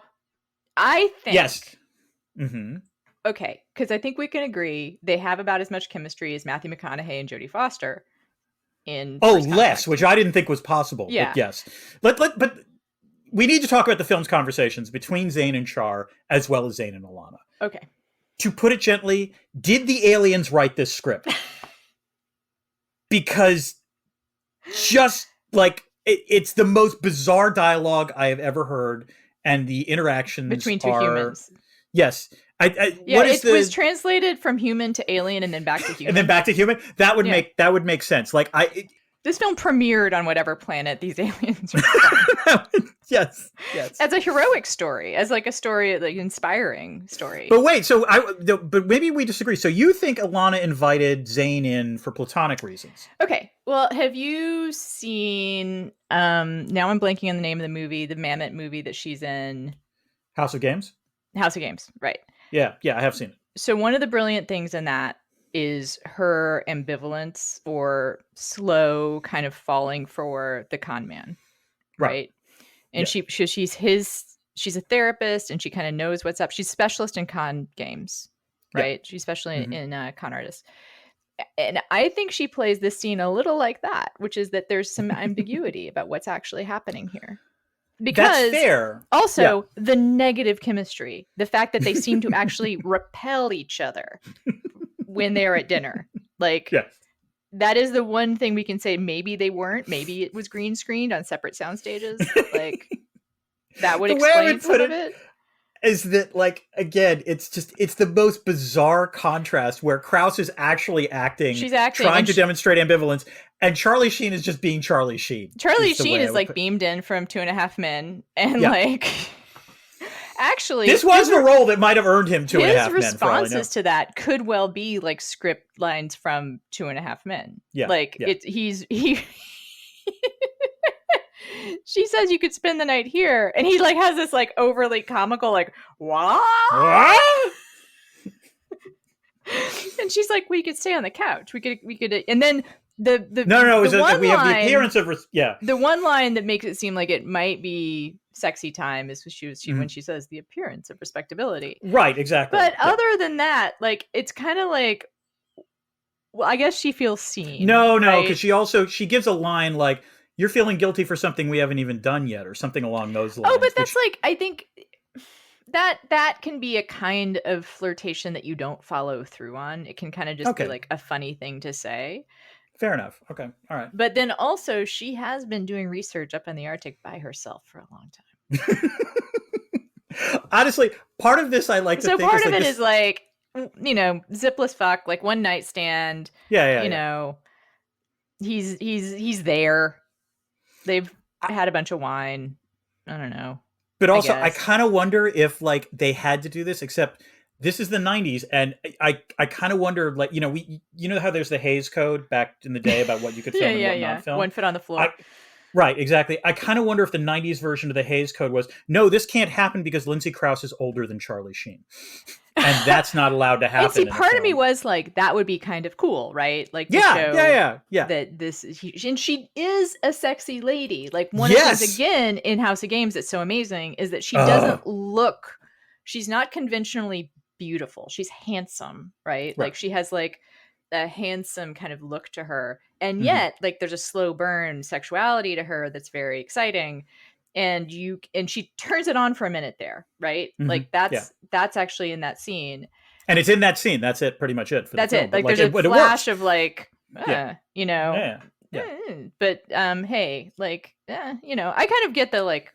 I think yes. Mm-hmm. Okay, because I think we can agree they have about as much chemistry as Matthew McConaughey and Jodie Foster in less, which I didn't think was possible. Yeah. But yes. But we need to talk about the film's conversations between Zane and Char, as well as Zane and Alana. Okay. To put it gently, did the aliens write this script? Because just like it's the most bizarre dialogue I have ever heard, and the interactions between two humans. Yes. It was translated from human to alien and then back to human. And then back to human. That would make sense. Like this film premiered on whatever planet these aliens were from. Yes. As a heroic story, as like a story, like inspiring story. But wait, but maybe we disagree. So you think Alana invited Zane in for platonic reasons? Okay. Well, have you seen? Now I'm blanking on the name of the movie, the Mammoth movie that she's in. House of Games. House of Games, right? Yeah, I have seen it. So one of the brilliant things in that is her ambivalence or slow kind of falling for the con man, right? And she's a therapist, and she kind of knows what's up. She's a specialist in con games, right? She's especially in con artists. And I think she plays this scene a little like that, which is that there's some ambiguity about what's actually happening here. Because that's fair. Also, the negative chemistry, the fact that they seem to actually repel each other when they're at dinner. Like, that is the one thing we can say. Maybe they weren't. Maybe it was green screened on separate sound stages. Like, that would explain some of it. Is that, like, again, it's the most bizarre contrast where Krause is actually acting. She's acting. Trying to demonstrate ambivalence. And Charlie Sheen is just being Charlie Sheen. Charlie Sheen is like beamed in from 2.5 Men. And like, actually. This was the role that might have earned him 2.5 Men. His responses to that could well be like script lines from 2.5 Men. Yeah. Like, he she says you could spend the night here, and he like has this like overly comical like what? And she's like, we could stay on the couch, we could, and then the one we have the line, appearance of the one line that makes it seem like it might be sexy time is when she says the appearance of respectability. Right, exactly. But other than that, like, it's kind of like, well, I guess she feels seen. No, right? because she gives a line like, "You're feeling guilty for something we haven't even done yet," or something along those lines. Oh, but that's like, I think that can be a kind of flirtation that you don't follow through on. It can kind of just be like a funny thing to say. Fair enough. Okay. All right. But then also, she has been doing research up in the Arctic by herself for a long time. Honestly, part of this I like to think part of like it is like, you know, zipless fuck, like one night stand. You know, he's there. They've had a bunch of wine. I don't know. But also, I kind of wonder if like they had to do this, except this is the 90s, and I kind of wonder, like, you know how there's the Hays Code back in the day about what you could film and what not film? 1 foot on the floor. Right, exactly. I kind of wonder if the 90s version of the Hays Code was, no, this can't happen because Lindsay Krause is older than Charlie Sheen. And that's not allowed to happen. And see, part of me was like, that would be kind of cool, right? Like, to show that this, and she is a sexy lady. Like, one of the things, again, in House of Games that's so amazing is that she doesn't look, she's not conventionally beautiful. She's handsome, right? Like, she has like a handsome kind of look to her. And yet, like, there's a slow burn sexuality to her that's very exciting. And she turns it on for a minute there, right? Like, that's actually in that scene. And it's in that scene. That's it. Pretty much it. That's it. Like, there's a flash of like, you know, but hey, like, you know, I kind of get the like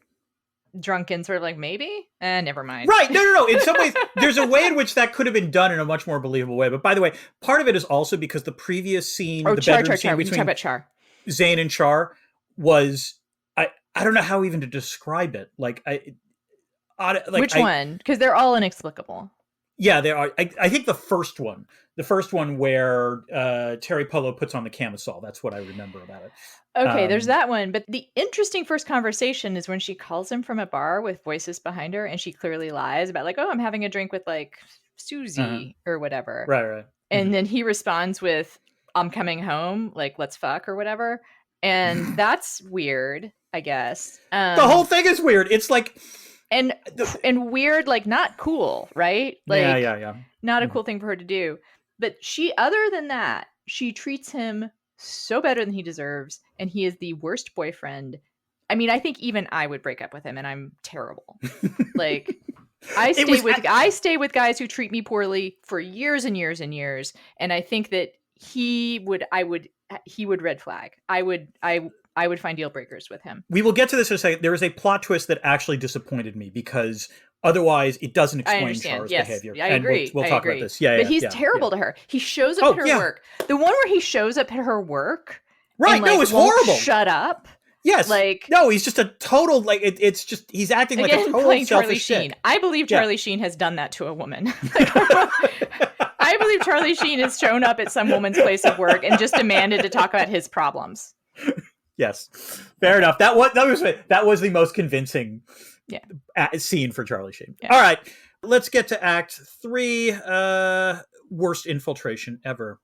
drunken sort of like, maybe, never mind. Right. No. In some ways, there's a way in which that could have been done in a much more believable way. But by the way, part of it is also because the previous scene, the bedroom scene between Zane and Char was, I don't know how even to describe it. Like, which one? Because they're all inexplicable. Yeah, they are. I think the first one where Teri Polo puts on the camisole. That's what I remember about it. Okay, there's that one. But the interesting first conversation is when she calls him from a bar with voices behind her, and she clearly lies about like, oh, I'm having a drink with like Susie or whatever. Right. And then he responds with, I'm coming home, like, let's fuck or whatever. And that's weird, I guess. The whole thing is weird. It's like... And weird, like, not cool, right? Like, yeah. Not a cool thing for her to do. But other than that, she treats him so better than he deserves. And he is the worst boyfriend. I mean, I think even I would break up with him, and I'm terrible. Like... I stay with guys who treat me poorly for years and years and years, and I think that he would red flag. I would find deal breakers with him. We will get to this in a second. There is a plot twist that actually disappointed me because otherwise it doesn't explain Char's behavior. I agree. We'll talk about this. But he's terrible to her. He shows up at her work. The one where he shows up at her work, right? And, like, it's horrible. Shut up. Yes. Like, no, he's just a total, like, it's just, he's acting like a total Charlie Sheen. Shit. I believe Charlie Sheen has done that to a woman. I believe Charlie Sheen has shown up at some woman's place of work and just demanded to talk about his problems. Yes. Fair enough. That was the most convincing scene for Charlie Sheen. Yeah. All right. Let's get to Act 3, worst infiltration ever.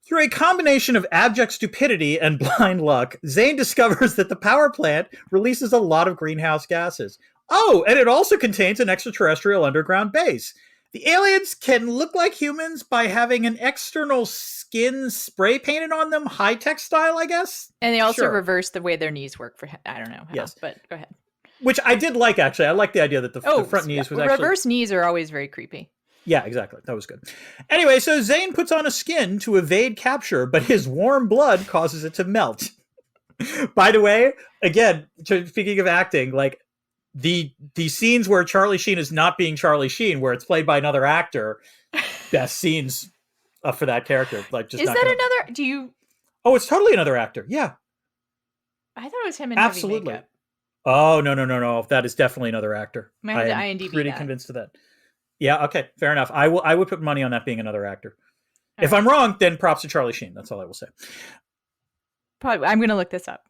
Through a combination of abject stupidity and blind luck, Zane discovers that the power plant releases a lot of greenhouse gases. Oh, and it also contains an extraterrestrial underground base. The aliens can look like humans by having an external skin spray painted on them, high-tech style, I guess? And they also reverse the way their knees work for him. I don't know how, but go ahead. Which I did like, actually. I like the idea that the front knees was actually... Reverse knees are always very creepy. Yeah, exactly. That was good. Anyway, so Zane puts on a skin to evade capture, but his warm blood causes it to melt. By the way, again, speaking of acting, like the scenes where Charlie Sheen is not being Charlie Sheen, where it's played by another actor, best scenes for that character. Like, just is that another? Do you? Oh, it's totally another actor. Yeah, I thought it was him in heavy makeup. Oh no! That is definitely another actor. I have to IMDb pretty that. Convinced of that. Yeah, okay, fair enough. I would put money on that being another actor. If I'm wrong, then props to Charlie Sheen. That's all I will say. Probably, I'm going to look this up.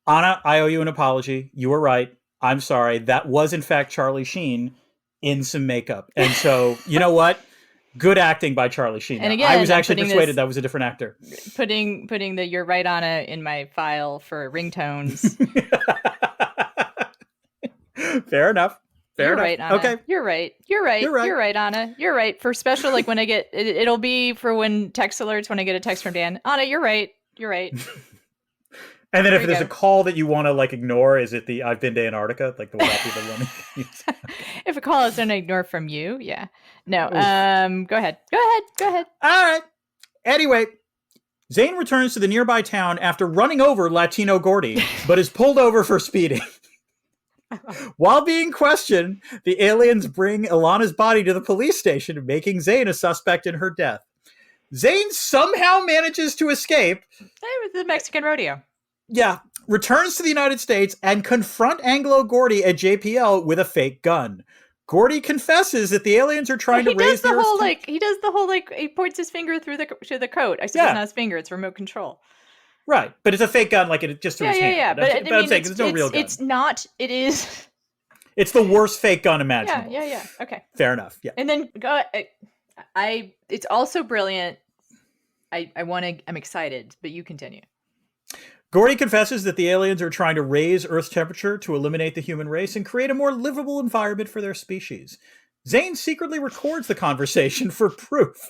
Anna, I owe you an apology. You were right. I'm sorry. That was, in fact, Charlie Sheen in some makeup. And so, you know what? Good acting by Charlie Sheen And there. again, I was I'm actually putting persuaded that was a different actor. putting the "You're right, Anna" in my file for ringtones. Fair enough. Fair You're enough. right, Anna. Okay. You're right. You're right. You're right. You're right, Anna. You're right. For special, like when I get it'll be for when text alerts when I get a text from Dan. Anna, you're right. You're right. And then There if you there's go. a call that you want to like ignore, is it the I've been to Antarctica? Like, will that be the one? If a call is an ignore from you, yeah. No. Oof. Go ahead. Go ahead. Go ahead. All right. Anyway, Zane returns to the nearby town after running over Latino Gordy, but is pulled over for speeding. While being questioned, the aliens bring Ilana's body to the police station, making Zane a suspect in her death. Zane somehow manages to escape. It was the Mexican rodeo. Yeah, returns to the United States and confront Anglo Gordy at JPL with a fake gun. Gordy confesses that the aliens are trying to raise the Earth's he does the whole like he points his finger through to the coat. I said it's not his finger, it's remote control. Right, but it's a fake gun, like it just through his hand. Yeah. But I'm saying there's no real gun. It's not. It is. It's the worst fake gun imaginable. Yeah. Okay. Fair enough. Yeah. And then it's also brilliant. I'm excited, but you continue. Gordy confesses that the aliens are trying to raise Earth's temperature to eliminate the human race and create a more livable environment for their species. Zane secretly records the conversation for proof.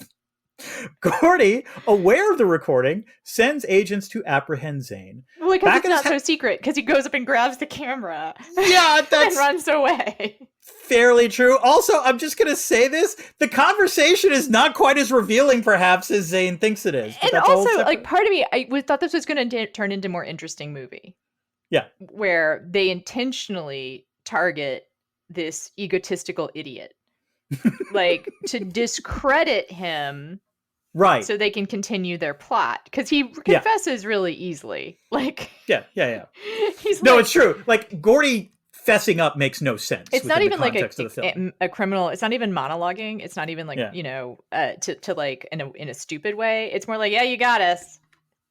Gordy, aware of the recording, sends agents to apprehend Zane. Well, because it's not so secret, because he goes up and grabs the camera. Yeah, that's and runs away. Fairly true. Also, I'm just going to say this. The conversation is not quite as revealing, perhaps, as Zane thinks it is. And also, like, part of me, thought this was going to turn into a more interesting movie. Yeah. Where they intentionally target this egotistical idiot. Like, to discredit him. Right. So they can continue their plot. Because he confesses really easily. Like. Yeah. He's no, it's true. Like, Gordy fessing up makes no sense. It's not even like a criminal. It's not even monologuing. It's not even like, to like in a stupid way. It's more like, yeah, you got us.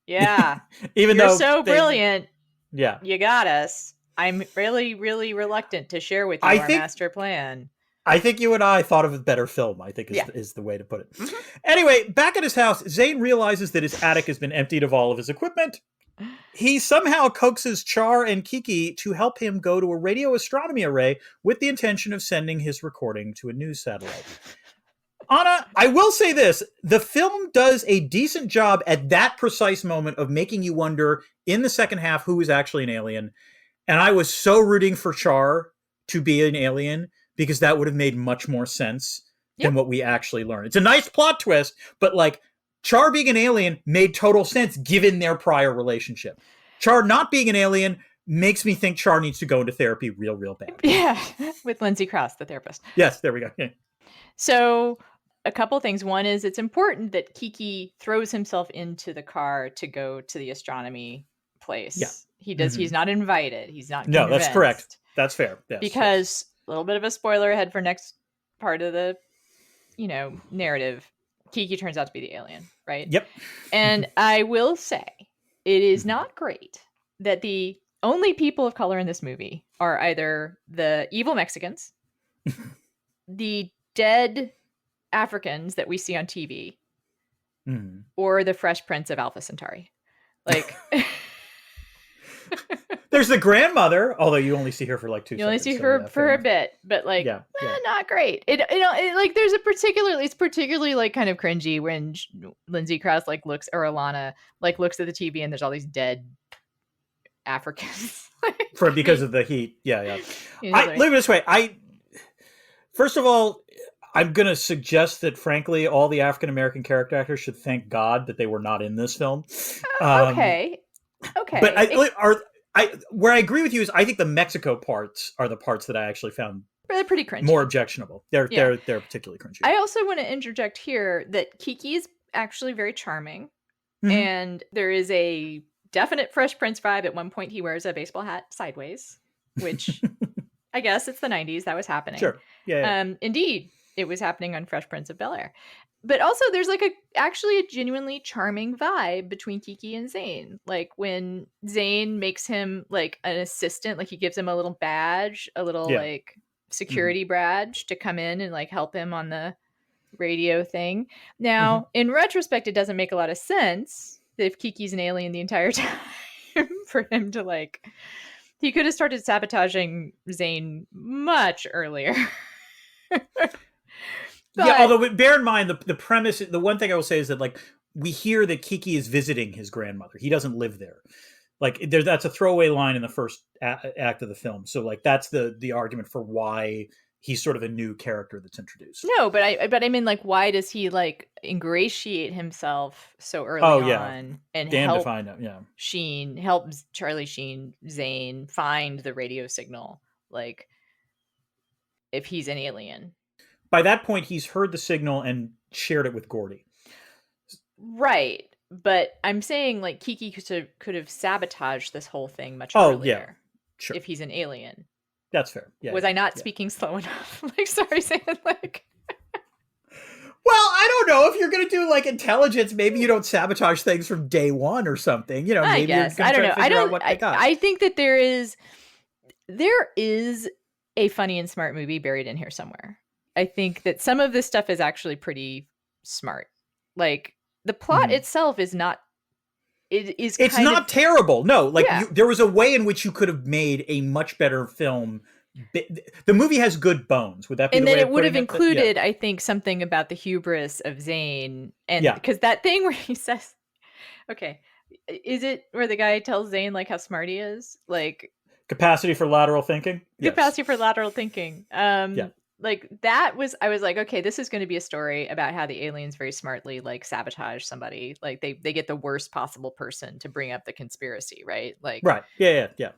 Yeah. Even You're though so brilliant. Yeah. You got us. I'm really, really reluctant to share with you our master plan. I think you and I thought of a better film, I think is the way to put it. Mm-hmm. Anyway, back at his house, Zane realizes that his attic has been emptied of all of his equipment. He somehow coaxes Char and Kiki to help him go to a radio astronomy array with the intention of sending his recording to a news satellite. Anna, I will say this. The film does a decent job at that precise moment of making you wonder in the second half who is actually an alien. And I was so rooting for Char to be an alien because that would have made much more sense than what we actually learned. It's a nice plot twist, but like Char being an alien made total sense given their prior relationship. Char not being an alien makes me think Char needs to go into therapy real bad. Yeah, with Lindsay Krause, the therapist. Yes, there we go. Yeah. So a couple things. One is it's important that Kiki throws himself into the car to go to the astronomy place. Yeah. He does. Mm-hmm. He's not invited. He's not convinced. No, that's correct. That's fair. Yes, because a little bit of a spoiler ahead for next part of the, narrative. Kiki turns out to be the alien, right? Yep. And I will say, it is not great that the only people of color in this movie are either the evil Mexicans, the dead Africans that we see on TV, or the Fresh Prince of Alpha Centauri. Like... There's the grandmother, although you only see her for like 2 seconds. You only see her for a bit, but like, not great. It like there's it's particularly like kind of cringy when Lindsay Krause like looks, or Ilana like looks at the TV and there's all these dead Africans. Because of the heat. Yeah. Leave it this way. First of all, I'm going to suggest that, frankly, all the African American character actors should thank God that they were not in this film. Okay. But where I agree with you is I think the Mexico parts are the parts that I actually found they're pretty cringy, more objectionable. They're particularly cringy. I also want to interject here that Kiki is actually very charming, and there is a definite Fresh Prince vibe. At one point, he wears a baseball hat sideways, which I guess it's the 90s. That was happening. Sure. Yeah. Indeed, it was happening on Fresh Prince of Bel-Air. But also there's like actually a genuinely charming vibe between Kiki and Zane. Like when Zane makes him like an assistant, like he gives him a little badge, a little like security badge to come in and like help him on the radio thing. Mhm. Now, in retrospect, it doesn't make a lot of sense that if Kiki's an alien the entire time for him to like, he could have started sabotaging Zane much earlier. Yeah, But although bear in mind the premise. The one thing I will say is that like we hear that Kiki is visiting his grandmother. He doesn't live there. Like that's a throwaway line in the first act of the film. So like that's the argument for why he's sort of a new character that's introduced. no, but I mean, like, why does he like ingratiate himself so early Oh yeah, on and damned if help I know. Yeah, help Charlie Sheen, Zane find the radio signal? Like, if he's an alien, by that point he's heard the signal and shared it with Gordy. right? But I'm saying like Kiki could have sabotaged this whole thing much Oh yeah, earlier sure, if he's an alien. that's fair. Yeah, Was yeah, I not yeah. speaking slow enough? Like, sorry, Zane. Like, Well, I don't know if you're going to do like intelligence. Maybe you don't sabotage things from day one or something. You know, I maybe you're guess going I to don't try know. to figure out what they got. I think that there is a funny and smart movie buried in here somewhere. I think that some of this stuff is actually pretty smart. Like, the plot itself is not. It is It's kind of, not terrible. No, like yeah. there was a way in which you could have made a much better film. The movie has good bones. Would that be And the then way it of would have putting it? Yeah. included, I think, something about the hubris of Zane, and Yeah. because that thing where he says, "Okay, is it where the guy tells Zane like how smart he is, like Capacity for lateral thinking? Yes. capacity for lateral thinking?" Yeah. Like that was, I was like, okay, this is going to be a story about how the aliens very smartly like sabotage somebody. Like they get the worst possible person to bring up the conspiracy, right? Like, Right. Yeah. Yeah.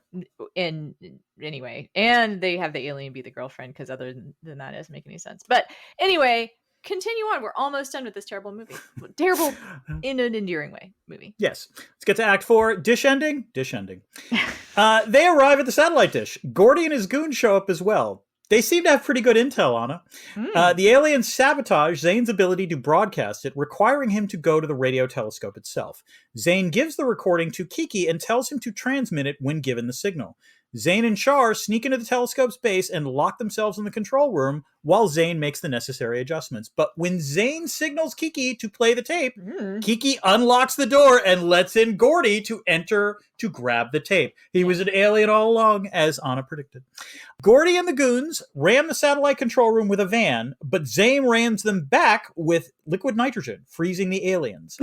and anyway, and they have the alien be the girlfriend because other than that, it doesn't make any sense. But anyway, continue on. We're almost done with this terrible movie. Terrible Yeah. in an endearing way movie. Yes. Let's get to Act 4. Dish ending. Dish ending. They arrive at the satellite dish. Gordy and his goons show up as well. They seem to have pretty good intel, Anna. The aliens sabotage Zane's ability to broadcast it, requiring him to go to the radio telescope itself. Zane gives the recording to Kiki and tells him to transmit it when given the signal. Zane and Char sneak into the telescope's base and lock themselves in the control room while Zane makes the necessary adjustments. But when Zane signals Kiki to play the tape, Kiki unlocks the door and lets in Gordy to enter to grab the tape. He was an alien all along, as Anna predicted. Gordy and the goons ram the satellite control room with a van, but Zane rams them back with liquid nitrogen, freezing the aliens.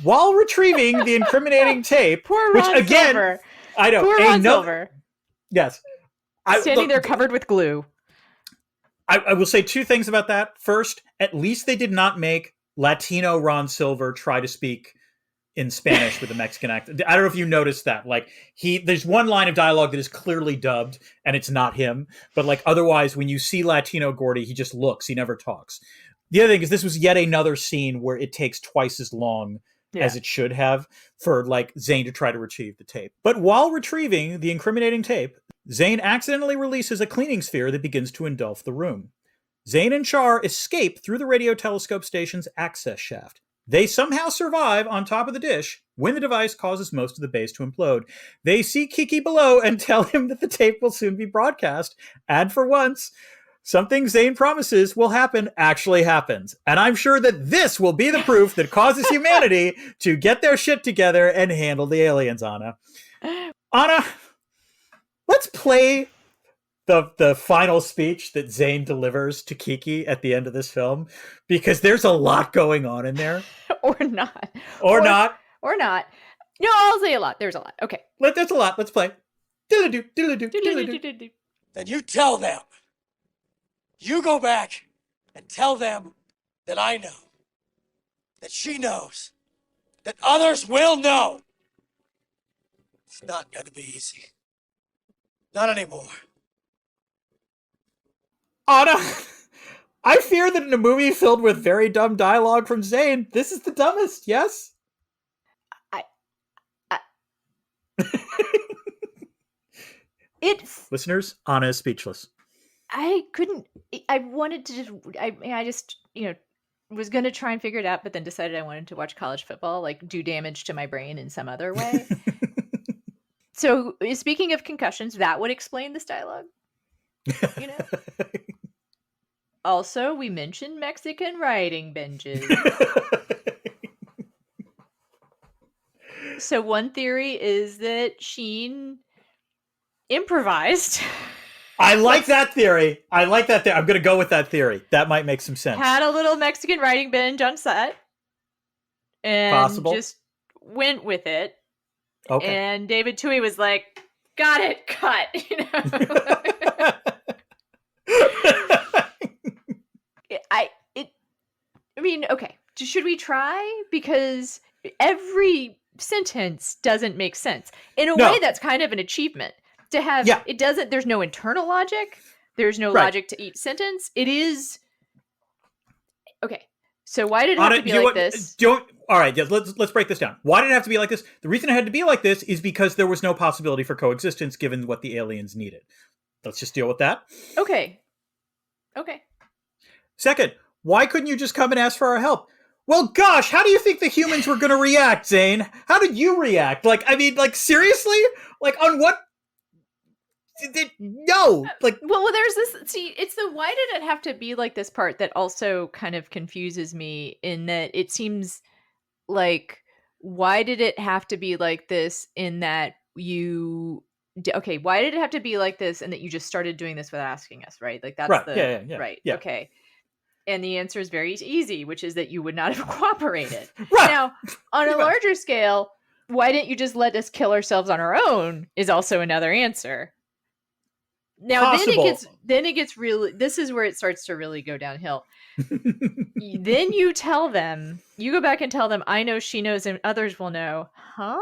While retrieving the incriminating tape, Poor which Ron again, Silver. I know, Poor Ron Silver. Yes. Standing there covered with glue. I will say two things about that. First, at least they did not make Latino Ron Silver try to speak in Spanish with a Mexican accent. I don't know if you noticed that. Like there's one line of dialogue that is clearly dubbed and it's not him. But like otherwise, when you see Latino Gordy, he just looks. He never talks. The other thing is this was yet another scene where it takes twice as long as it should have for like Zane to try to retrieve the tape. But while retrieving the incriminating tape, Zane accidentally releases a cleaning sphere that begins to engulf the room. Zane and Char escape through the radio telescope station's access shaft. They somehow survive on top of the dish when the device causes most of the base to implode. They see Kiki below and tell him that the tape will soon be broadcast. And for once, something Zane promises will happen actually happens. And I'm sure that this will be the proof that causes humanity to get their shit together and handle the aliens, Anna. Anna, let's play the final speech that Zane delivers to Kiki at the end of this film, because there's a lot going on in there. Or not. Or not. Or not. No, I'll say a lot. There's a lot. Okay. There's a lot. Let's play. Diddle-doo, diddle-doo, diddle-doo. Then you tell them. You go back and tell them that I know. That she knows. That others will know. It's not going to be easy. Not anymore. Anna, I fear that in a movie filled with very dumb dialogue from Zane, this is the dumbest, yes? It's Listeners, Anna is speechless. I wanted to just, was going to try and figure it out, but then decided I wanted to watch college football, like do damage to my brain in some other way. So speaking of concussions, that would explain this dialogue. Also, we mentioned Mexican writing benches. So one theory is that Sheen improvised. I like that theory. I'm going to go with that theory. That might make some sense. Had a little Mexican writing bench on set. And Possible. just went with it. Okay. And David Toohey was like, got it, cut. I mean, okay. Should we try? Because every sentence doesn't make sense. In a way, that's kind of an achievement. To have it doesn't. There's no internal logic. There's no logic to each sentence. It is okay. So why did it have to be like this? All right, let's break this down. Why did it have to be like this? The reason it had to be like this is because there was no possibility for coexistence given what the aliens needed. Let's just deal with that. Okay. Second, why couldn't you just come and ask for our help? Well, gosh, how do you think the humans were going to react, Zane? How did you react? Seriously? On what? No. Well, there's this. See, it's the why did it have to be like this part that also kind of confuses me in that it seems like why did it have to be like this in that okay, why did it have to be like this and that you just started doing this without asking us, right? Like that's right. Yeah. Right. Yeah. Okay. And the answer is very easy, which is that you would not have cooperated. Right. Now, on a larger scale, why didn't you just let us kill ourselves on our own is also another answer. Now, then it gets really, this is where it starts to really go downhill. Then you tell them, you go back and tell them, I know, she knows, and others will know. Huh?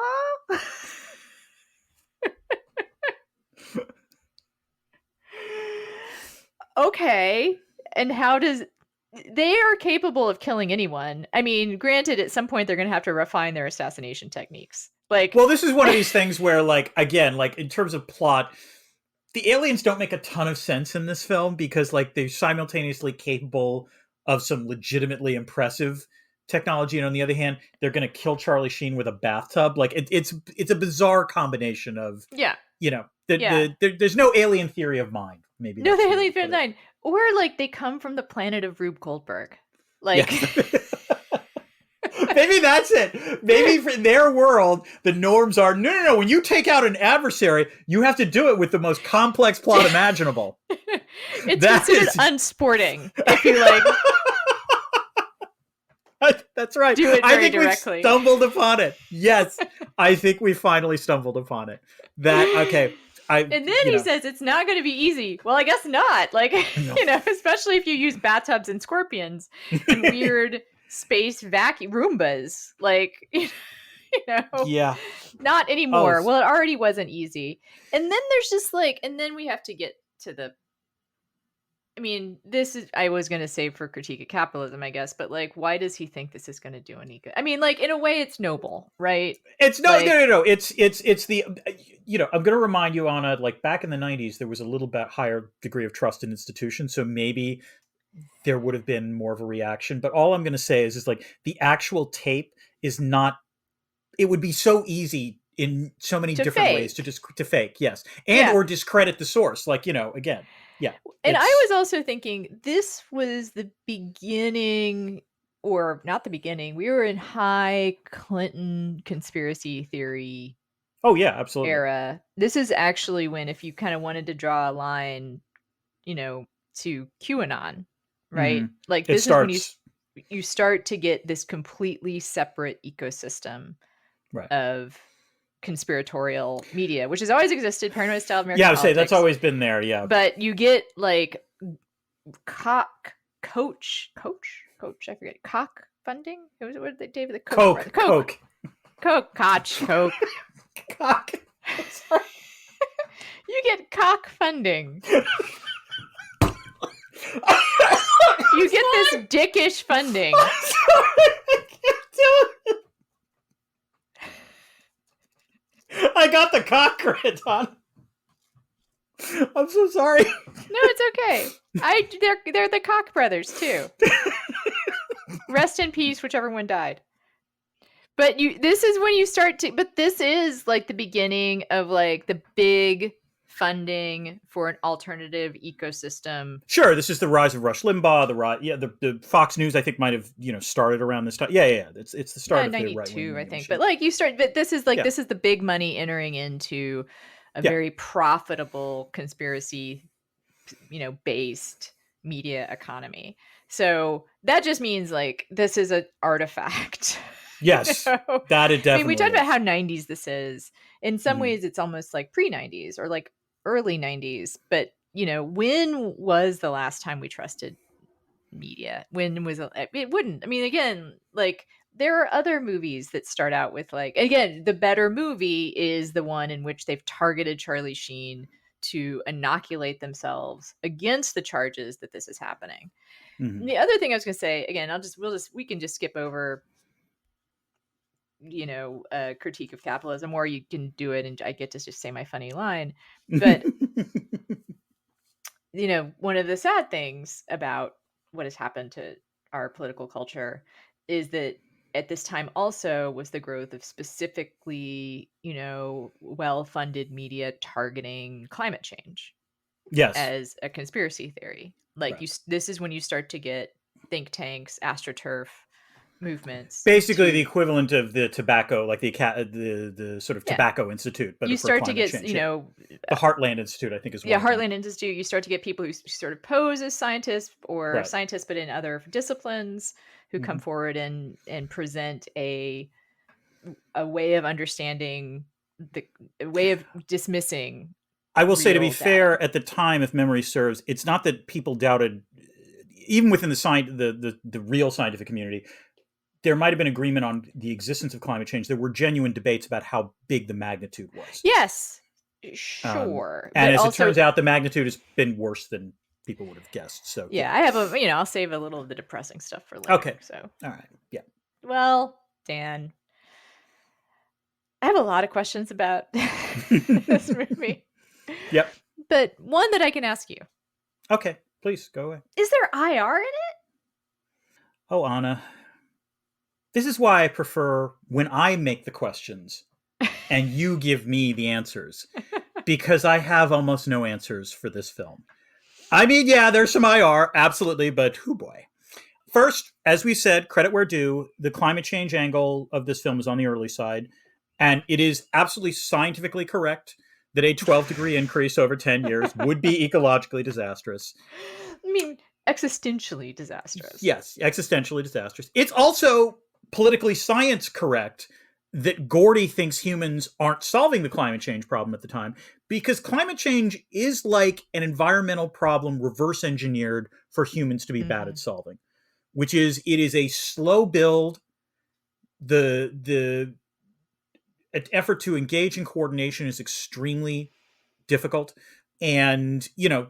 Okay. And how does, they are capable of killing anyone. I mean, granted, at some point they're going to have to refine their assassination techniques. Well, this is one of these things where, again, in terms of plot, the aliens don't make a ton of sense in this film because they're simultaneously capable of some legitimately impressive technology, and on the other hand, they're going to kill Charlie Sheen with a bathtub. It's a bizarre combination of there's no alien theory of mind. Maybe no, the alien theory of mind, or they come from the planet of Rube Goldberg. Maybe that's it. Maybe for their world, the norms are, no. When you take out an adversary, you have to do it with the most complex plot imaginable. It's considered unsporting if you That's right. Do it very directly. We stumbled upon it. Yes, I think we finally stumbled upon it. And then he says it's not going to be easy. Well, I guess not. No. Especially if you use bathtubs and scorpions and weird space vacuum Roombas, yeah, not anymore. Well, it already wasn't easy, and then there's just and then we have to get to the. I mean, this is I was going to say for critique of capitalism, I guess, but why does he think this is going to do any good? I mean, in a way, it's noble, right? It's no. It's the I'm going to remind you, Anna. Back in the 90s, there was a little bit higher degree of trust in institutions, so maybe there would have been more of a reaction. But all I'm going to say is the actual tape is not. It would be so easy in so many different ways to fake, yes, and or discredit the source. Again, yeah. And I was also thinking this was the beginning, or not the beginning. We were in high Clinton conspiracy theory. Oh yeah, absolutely. Era. This is actually when, if you kind of wanted to draw a line, to QAnon. Right? Mm-hmm. This is when you start to get this completely separate ecosystem of conspiratorial media, which has always existed, paranoid style American politics. I would say that's always been there, yeah. But you get coach, I forget, cock funding? What did they, David? The Coke. Coke. Koch. Cock. You get cock funding. You get this dickish funding. I'm sorry, I can't do it. I got the cock grit on. I'm so sorry. No, it's okay. They're the Koch brothers too. Rest in peace, whichever one died. But this is when you start to. But this is the beginning of the big funding for an alternative ecosystem. Sure, this is the rise of Rush Limbaugh. The Fox News, I think, might have started around this time. Yeah. It's the start of the right wing. 92, I think. But like but this is this is the big money entering into a very profitable conspiracy, based media economy. So that just means like this is an artifact. Yes, that it definitely. I mean, we talked about how 90s this is. In some ways, it's almost like pre-90s or like early 90s. But when was the last time we trusted media? When was it? Wouldn't. I mean, again, like there are other movies that start out with like, again, the better movie is the one in which they've targeted Charlie Sheen to inoculate themselves against the charges that this is happening. The other thing I was going to say, again, we can just skip over, a critique of capitalism, or you can do it and I get to just say my funny line. But, one of the sad things about what has happened to our political culture is that at this time also was the growth of specifically, well-funded media targeting climate change. Yes. As a conspiracy theory. Like this is when you start to get think tanks, AstroTurf movements. Basically the equivalent of the tobacco, like the sort of tobacco institute. But you start to get, change, the Heartland Institute, I think is one. Yeah, Heartland Institute. You start to get people who sort of pose as scientists or scientists, but in other disciplines, who come forward and present a way of understanding, a way of dismissing. I will say, to be fair, at the time, if memory serves, it's not that people doubted, even within the real scientific community, there might have been agreement on the existence of climate change. There were genuine debates about how big the magnitude was. Yes, sure. And as it turns out, the magnitude has been worse than people would have guessed. So yeah, I have I'll save a little of the depressing stuff for later. Okay. So all right. Yeah. Well, Dan, I have a lot of questions about this movie. Yep. But one that I can ask you. Okay, please go away. Is there IR in it? Oh, Anna. This is why I prefer when I make the questions and you give me the answers, because I have almost no answers for this film. I mean, yeah, there's some IR, absolutely, but hoo boy. First, as we said, credit where due, the climate change angle of this film is on the early side, and it is absolutely scientifically correct that a 12-degree increase over 10 years would be ecologically disastrous. I mean, existentially disastrous. Yes, existentially disastrous. It's also politically science correct that Gordy thinks humans aren't solving the climate change problem at the time, because climate change is like an environmental problem reverse engineered for humans to be bad at solving, which is, it is a slow build. The effort to engage in coordination is extremely difficult, and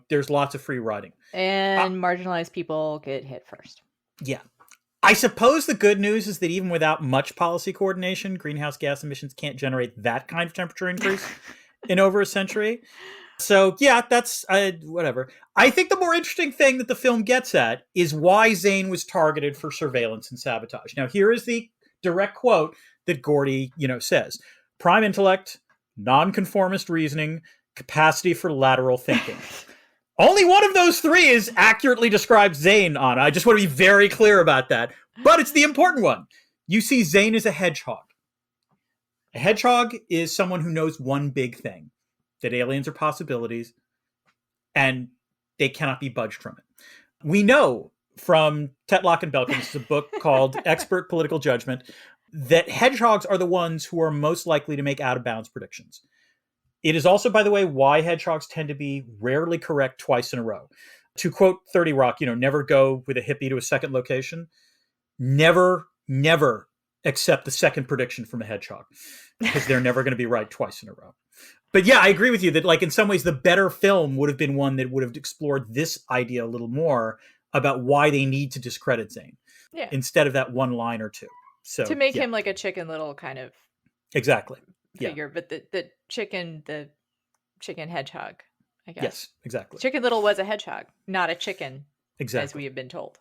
there's lots of free riding, and marginalized people get hit first. Yeah. I suppose the good news is that even without much policy coordination, greenhouse gas emissions can't generate that kind of temperature increase in over a century. So yeah, that's whatever. I think the more interesting thing that the film gets at is why Zane was targeted for surveillance and sabotage. Now, here is the direct quote that Gordy, says: prime intellect, nonconformist reasoning, capacity for lateral thinking. Only one of those three is accurately described Zane on. I just want to be very clear about that. But it's the important one. You see Zane as a hedgehog. A hedgehog is someone who knows one big thing, that aliens are possibilities, and they cannot be budged from it. We know from Tetlock and Belkin, this is a book called Expert Political Judgment, that hedgehogs are the ones who are most likely to make out-of-bounds predictions. It is also, by the way, why hedgehogs tend to be rarely correct twice in a row. To quote 30 Rock, never go with a hippie to a second location. Never accept the second prediction from a hedgehog, because they're never going to be right twice in a row. But yeah, I agree with you that, like, in some ways, the better film would have been one that would have explored this idea a little more about why they need to discredit Zane, instead of that one line or two. So to make him like a Chicken Little kind of exactly figure, but the chicken hedgehog, I guess. Yes, exactly. Chicken Little was a hedgehog, not a chicken, exactly, as we have been told.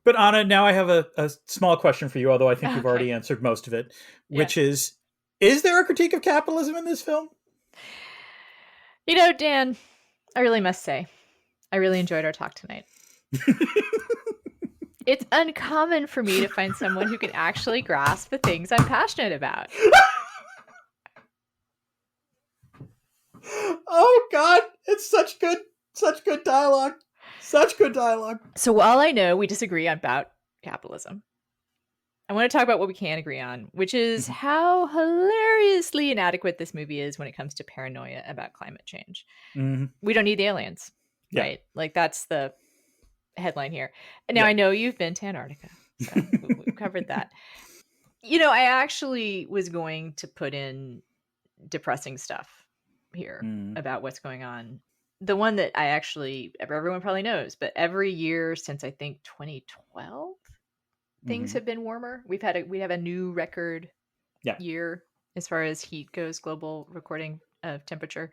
But Anna, now I have a small question for you, although I think you've already answered most of it, which is there a critique of capitalism in this film? You know, Dan, I really must say, I really enjoyed our talk tonight. It's uncommon for me to find someone who can actually grasp the things I'm passionate about. Oh God, it's such good dialogue. Such good dialogue. So while I know we disagree about capitalism, I want to talk about what we can agree on, which is how hilariously inadequate this movie is when it comes to paranoia about climate change. Mm-hmm. We don't need the aliens, right? Like that's the headline here. And now I know you've been to Antarctica, so we've covered that. You know, I actually was going to put in depressing stuff here about what's going on. The one that I actually, everyone probably knows, but every year since I think 2012, things have been warmer. We have a new record year as far as heat goes, global recording of temperature.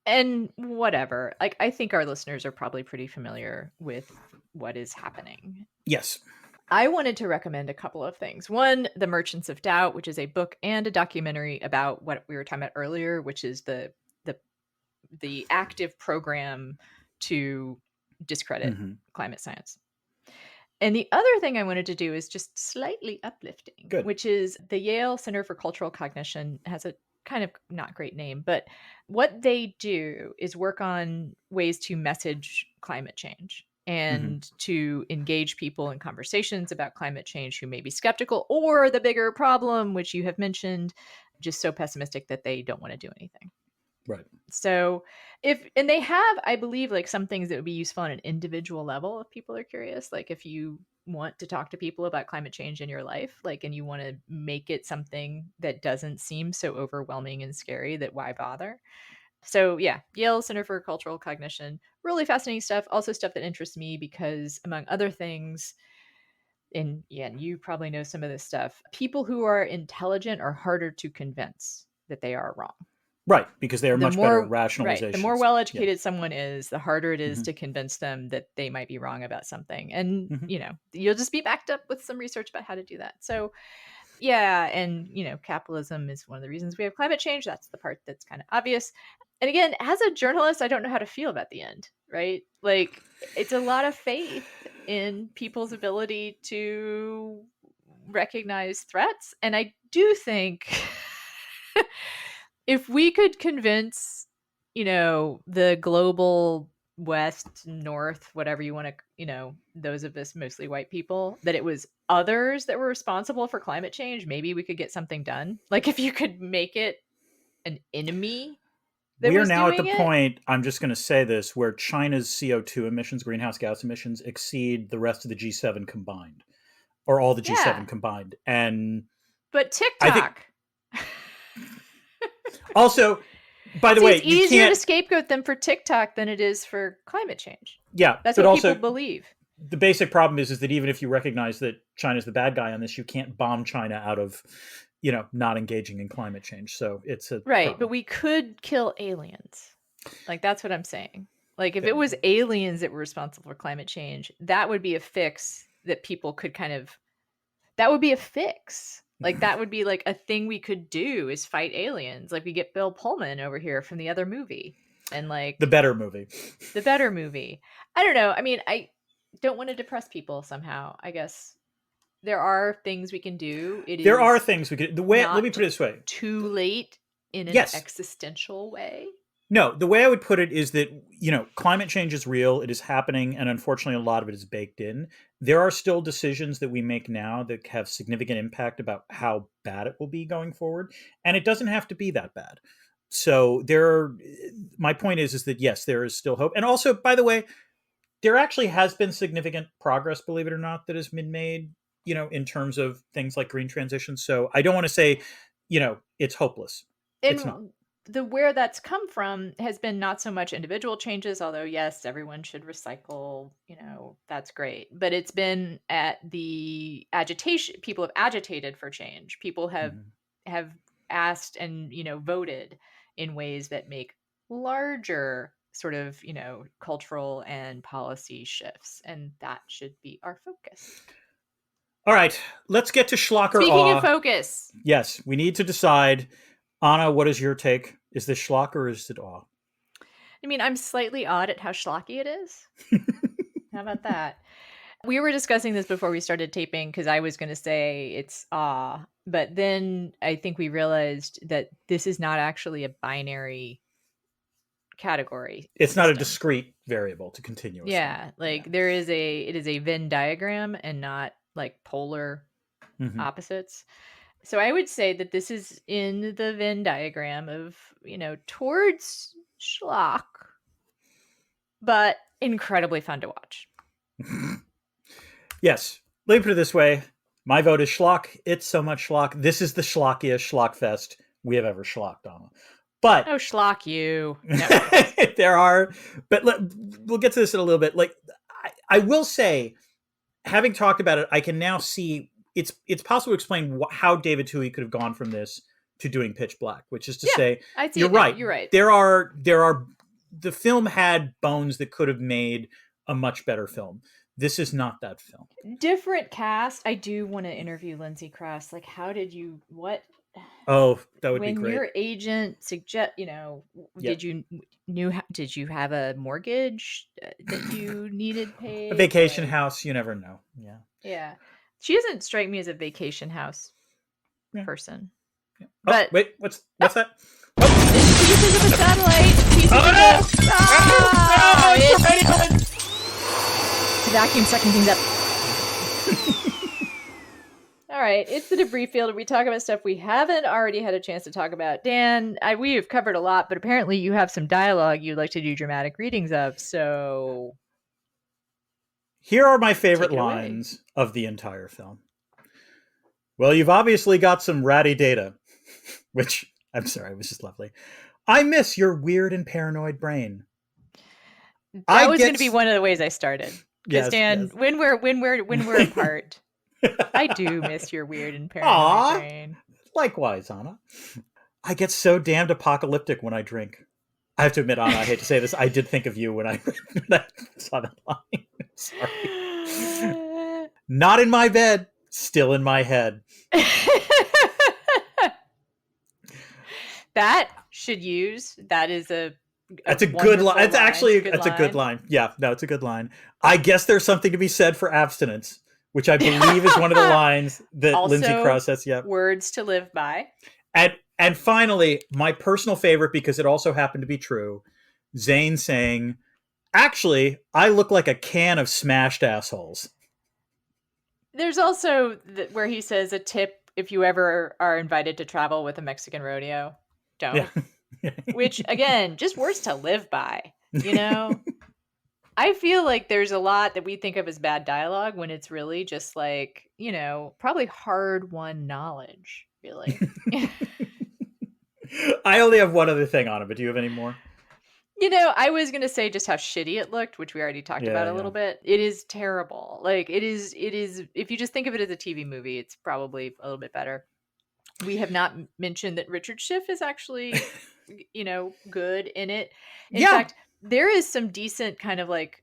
And whatever, like I think our listeners are probably pretty familiar with what is happening. Yes. I wanted to recommend a couple of things. One, The Merchants of Doubt, which is a book and a documentary about what we were talking about earlier, which is the active program to discredit climate science. And the other thing I wanted to do is just slightly uplifting, which is the Yale Center for Cultural Cognition has a kind of not great name, but what they do is work on ways to message climate change and to engage people in conversations about climate change who may be skeptical or the bigger problem, which you have mentioned, just so pessimistic that they don't want to do anything. Right. So and they have, I believe, like some things that would be useful on an individual level if people are curious. Like if you want to talk to people about climate change in your life, like, and you want to make it something that doesn't seem so overwhelming and scary that why bother? So yeah, Yale Center for Cultural Cognition, really fascinating stuff. Also stuff that interests me because among other things, and you probably know some of this stuff, people who are intelligent are harder to convince that they are wrong. Right, because they are much better rationalizations. Right, the more well-educated someone is, the harder it is to convince them that they might be wrong about something. And, you know, you'll just be backed up with some research about how to do that. So, yeah, and, you know, capitalism is one of the reasons we have climate change. That's the part that's kind of obvious. And again, as a journalist, I don't know how to feel about the end, right? Like, it's a lot of faith in people's ability to recognize threats. And I do think if we could convince, you know, the global West, North, whatever you want to, you know, those of us mostly white people, that it was others that were responsible for climate change, maybe we could get something done. Like if you could make it an enemy. We are now at the point, I'm just going to say this, where China's CO2 emissions, greenhouse gas emissions, exceed the rest of the G7 combined, or all the G7 combined. But TikTok. Also, by the way, it's easier to scapegoat them for TikTok than it is for climate change. Yeah, that's what people believe. The basic problem is that even if you recognize that China's the bad guy on this, you can't bomb China out of, you know, not engaging in climate change. So it's a problem. But we could kill aliens. Like that's what I'm saying. Like if it was aliens that were responsible for climate change, that would be a fix that people could that would be a fix. Like that would be like a thing we could do is fight aliens. Like we get Bill Pullman over here from the other movie and like the better movie. I don't know. I mean, I don't want to depress people somehow. I guess there are things we can do. There are things we could. Let me put it this way: too late in an existential way. No, the way I would put it is that, you know, climate change is real. It is happening. And unfortunately, a lot of it is baked in. There are still decisions that we make now that have significant impact about how bad it will be going forward. And it doesn't have to be that bad. So my point is that, yes, there is still hope. And also, by the way, there actually has been significant progress, believe it or not, that has been made, you know, in terms of things like green transition. So I don't want to say, you know, it's hopeless. It's not. Where that's come from has been not so much individual changes, although yes, everyone should recycle, you know, that's great. But it's been at the agitation. People have agitated for change. People have asked and, you know, voted in ways that make larger sort of, you know, cultural and policy shifts. And that should be our focus. All right, let's get to Schlocker. Speaking of focus. Yes, we need to decide. Anna, what is your take Is this schlock or is it awe? I mean, I'm slightly odd at how schlocky it is. How about that? We were discussing this before we started taping because I was going to say it's awe, but then I think we realized that this is not actually a binary category. It's not a system. discrete variable to continue. Yeah, like it is a Venn diagram and not like polar opposites. So I would say that this is in the Venn diagram of, towards schlock, but incredibly fun to watch. Yes. Let me put it this way. My vote is schlock. It's so much schlock. This is the schlockiest schlock fest we have ever schlocked on. But oh, schlock you. No. There are, but we'll get to this in a little bit. Like, I will say, having talked about it, I can now see it's possible to explain how David Twohy could have gone from this to doing Pitch Black, which is to say, you're right. You're right. There are the film had bones that could have made a much better film. This is not that film. Different cast. I do want to interview Lindsay Cross. Like, how did you? What? Oh, that would be great. When your agent did you have a mortgage that you needed paid? A vacation house, you never know. Yeah. Yeah. She doesn't strike me as a vacation house person. Yeah. Oh, but wait, what's that? Pieces of a satellite. Vacuum sucking things up. All right, it's the debris field. We talk about stuff we haven't already had a chance to talk about. Dan, we have covered a lot, but apparently you have some dialogue you'd like to do dramatic readings of. So here are my favorite lines of the entire film. Well, you've obviously got some ratty data, which I'm sorry, was just lovely. I miss your weird and paranoid brain. That was going to be one of the ways I started. Because yes, Dan, yes. when we're apart, I do miss your weird and paranoid brain. Likewise, Anna. I get so damned apocalyptic when I drink. I have to admit, Anna, I hate to say this, I did think of you when I saw that line. Sorry. Not in my bed, still in my head. That is that's a good line. It's actually a good line. Yeah, no, it's a good line. I guess there's something to be said for abstinence, which I believe is one of the lines that also, Lindsay Cross says. Yeah, words to live by. And finally, my personal favorite, because it also happened to be true, Zane saying, "Actually, I look like a can of smashed assholes." There's also where he says a tip if you ever are invited to travel with a Mexican rodeo, don't. Yeah. Which, again, just words to live by, I feel like there's a lot that we think of as bad dialogue when it's really just like, probably hard-won knowledge, really. I only have one other thing on it, but do you have any more? I was going to say just how shitty it looked, which we already talked about a little bit. It is terrible. Like, it is, if you just think of it as a TV movie, it's probably a little bit better. We have not mentioned that Richard Schiff is actually, good in it. In fact, there is some decent kind of like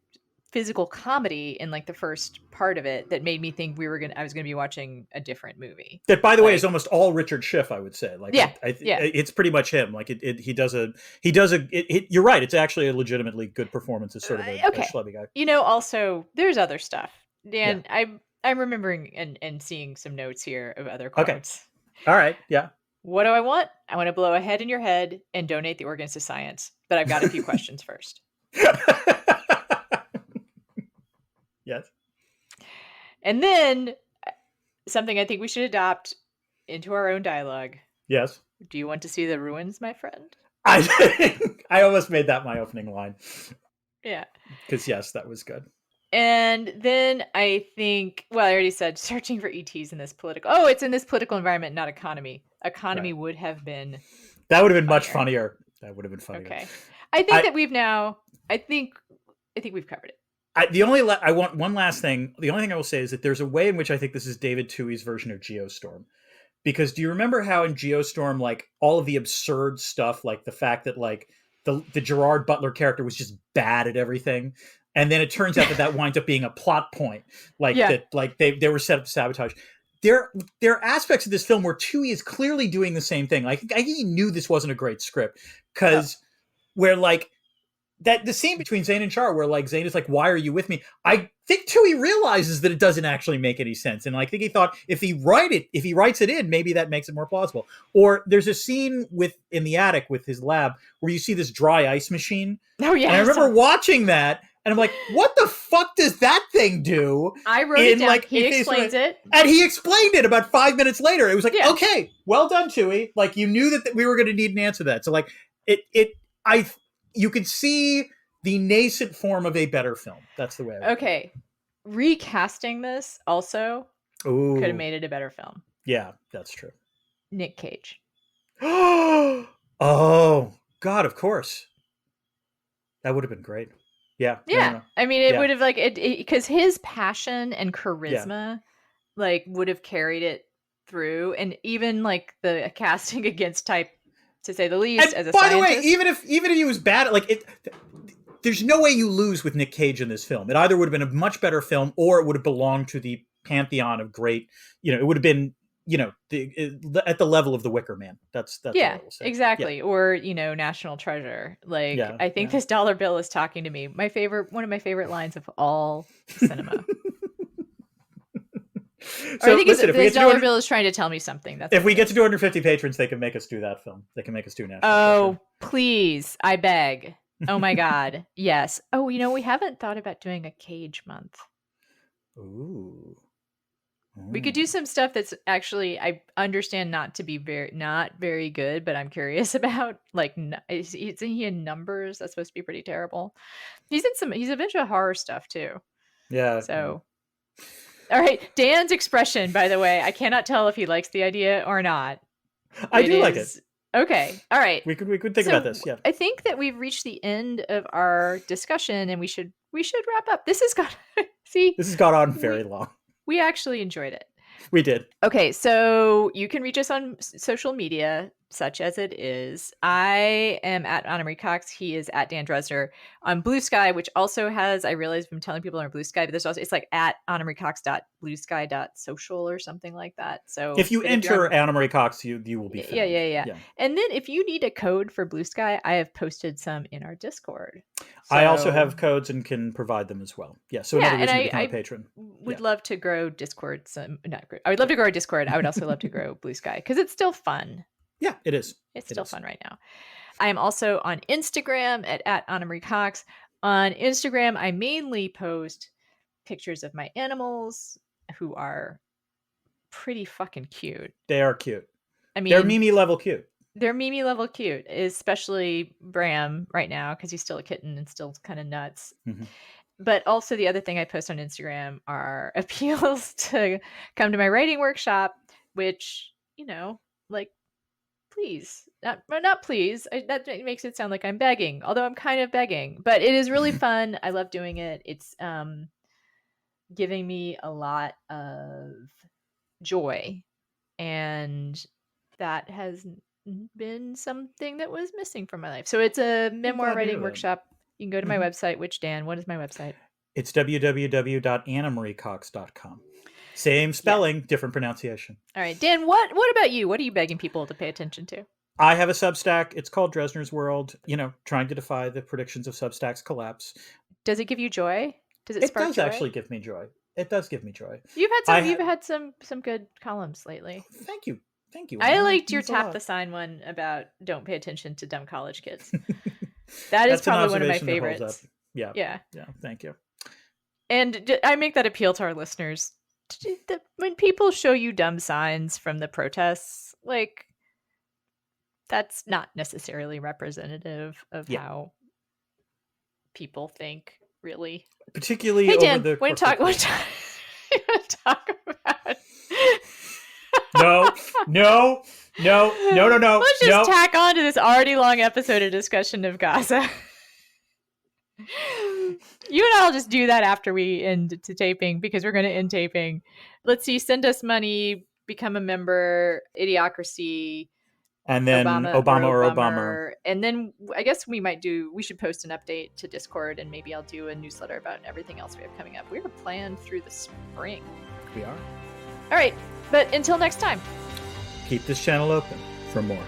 physical comedy in like the first part of it that made me think I was going to be watching a different movie. That, by the way, is almost all Richard Schiff, I would say. Like, it's pretty much him. Like you're right. It's actually a legitimately good performance as sort of a schlubby guy. Also there's other stuff. Dan, I'm remembering and seeing some notes here of other quotes. Okay. All right. Yeah. What do I want? I want to blow a head in your head and donate the organs to science. But I've got a few questions first. Yes. And then something I think we should adopt into our own dialogue. Yes. Do you want to see the ruins, my friend? I almost made that my opening line. Yeah. Because, yes, that was good. And then I think, I already said searching for ETs in this political. Oh, it's in this political environment, not economy. Economy would have been. That would have been much funnier. That would have been funnier. Okay. I think that we've now. I think we've covered it. I want one last thing. The only thing I will say is that there's a way in which I think this is David Twohy's version of Geostorm. Because do you remember how in Geostorm, like all of the absurd stuff, like the fact that like the Gerard Butler character was just bad at everything. And then it turns out that winds up being a plot point, like that, like they were set up to sabotage. there are aspects of this film where Chewie is clearly doing the same thing. Like I think he knew this wasn't a great script because where like that the scene between Zane and Char where like Zane is like, why are you with me? I think Chewie realizes that it doesn't actually make any sense. And I think he thought if he writes it in, maybe that makes it more plausible. Or there's a scene in the attic with his lab where you see this dry ice machine. Oh yeah. And I remember watching that and I'm like, what the fuck does that thing do? I wrote it down. Like, he explains it. And he explained it about 5 minutes later. It was like, Yeah. okay, well done, Chewie. Like you knew that we were going to need an answer to that. So like you could see the nascent form of a better film. That's the way I would Okay. Recasting this also could have made it a better film. Yeah, that's true. Nick Cage. Oh, God, of course. That would have been great. Yeah. Yeah. No. I mean, it would have like it because his passion and charisma like would have carried it through, and even like the casting against type, to say the least, And as a by scientist. the way, even if he was bad, like it, there's no way you lose with Nick Cage in this film. It either would have been a much better film, or it would have belonged to the pantheon of great. It would have been at the level of The Wicker Man. That's what I will say. Exactly. Yeah. Or National Treasure. Like I think this dollar bill is talking to me. One of my favorite lines of all cinema. So, I think this dollar bill is trying to tell me something. That's if we get to 250 patrons, they can make us do that film. They can make us do National Treasure. Please, I beg. Oh my God, yes. Oh, we haven't thought about doing a Cage month. Ooh. We could do some stuff that's actually, I understand not very good, but I'm curious about. Like, is he in Numbers? That's supposed to be pretty terrible. He's a bunch of horror stuff too. Yeah. So, all right, Dan's expression, by the way, I cannot tell if he likes the idea or not. I do like it. Okay, all right. We could think about this. Yeah. I think that we've reached the end of our discussion, and we should wrap up. This has gone on very long. We actually enjoyed it. We did. Okay, so you can reach us on social media, such as it is. I am at Anna Marie Cox. He is at Dan Dresner on Blue Sky, which also has, I realize I'm telling people on Blue Sky, but there's also, it's like at annamariecox.bluesky.social or something like that. So if you enter Anna Marie Cox, you will be found. Yeah. And then if you need a code for Blue Sky, I have posted some in our Discord. So, I also have codes and can provide them as well. Yeah. So another reason to become a patron. Would love to grow Discord. I would love to grow Discord. I would also love to grow Blue Sky because it's still fun. Yeah, it is. It's still fun right now. I am also on Instagram at Anna Marie Cox. On Instagram, I mainly post pictures of my animals who are pretty fucking cute. They are cute. I mean, they're Mimi level cute. They're Mimi level cute, especially Bram right now because he's still a kitten and still kind of nuts. Mm-hmm. But also the other thing I post on Instagram are appeals to come to my writing workshop, which, like, please, not please. That makes it sound like I'm begging, although I'm kind of begging. But it is really fun. I love doing it. It's giving me a lot of joy, and that has been something that was missing from my life. So it's a memoir writing workshop. You can go to my website, which, Dan, what is my website? It's www.annamariecox.com. Same spelling, different pronunciation. All right, Dan, what about you? What are you begging people to pay attention to? I have a Substack. It's called Dresner's World, trying to defy the predictions of Substack's collapse. Does it give you joy? Does it spark joy? It does actually give me joy. It does give me joy. You've had some good columns lately. Thank you. I liked your Tap the Sign one about don't pay attention to dumb college kids. That's probably one of my favorites. Yeah. Thank you. And I make that appeal to our listeners. When people show you dumb signs from the protests, like, that's not necessarily representative of how people think, really. Particularly hey, over Dan, the want to talk about No. Let's just tack on to this already long episode of discussion of Gaza. You and I'll just do that after we end to taping, because we're going to end taping. Let's see. Send us money. Become a member. Idiocracy. And then Obama. And then I guess we should post an update to Discord, and maybe I'll do a newsletter about everything else we have coming up. We're planned through the spring. We are. All right. But until next time. Keep this channel open for more.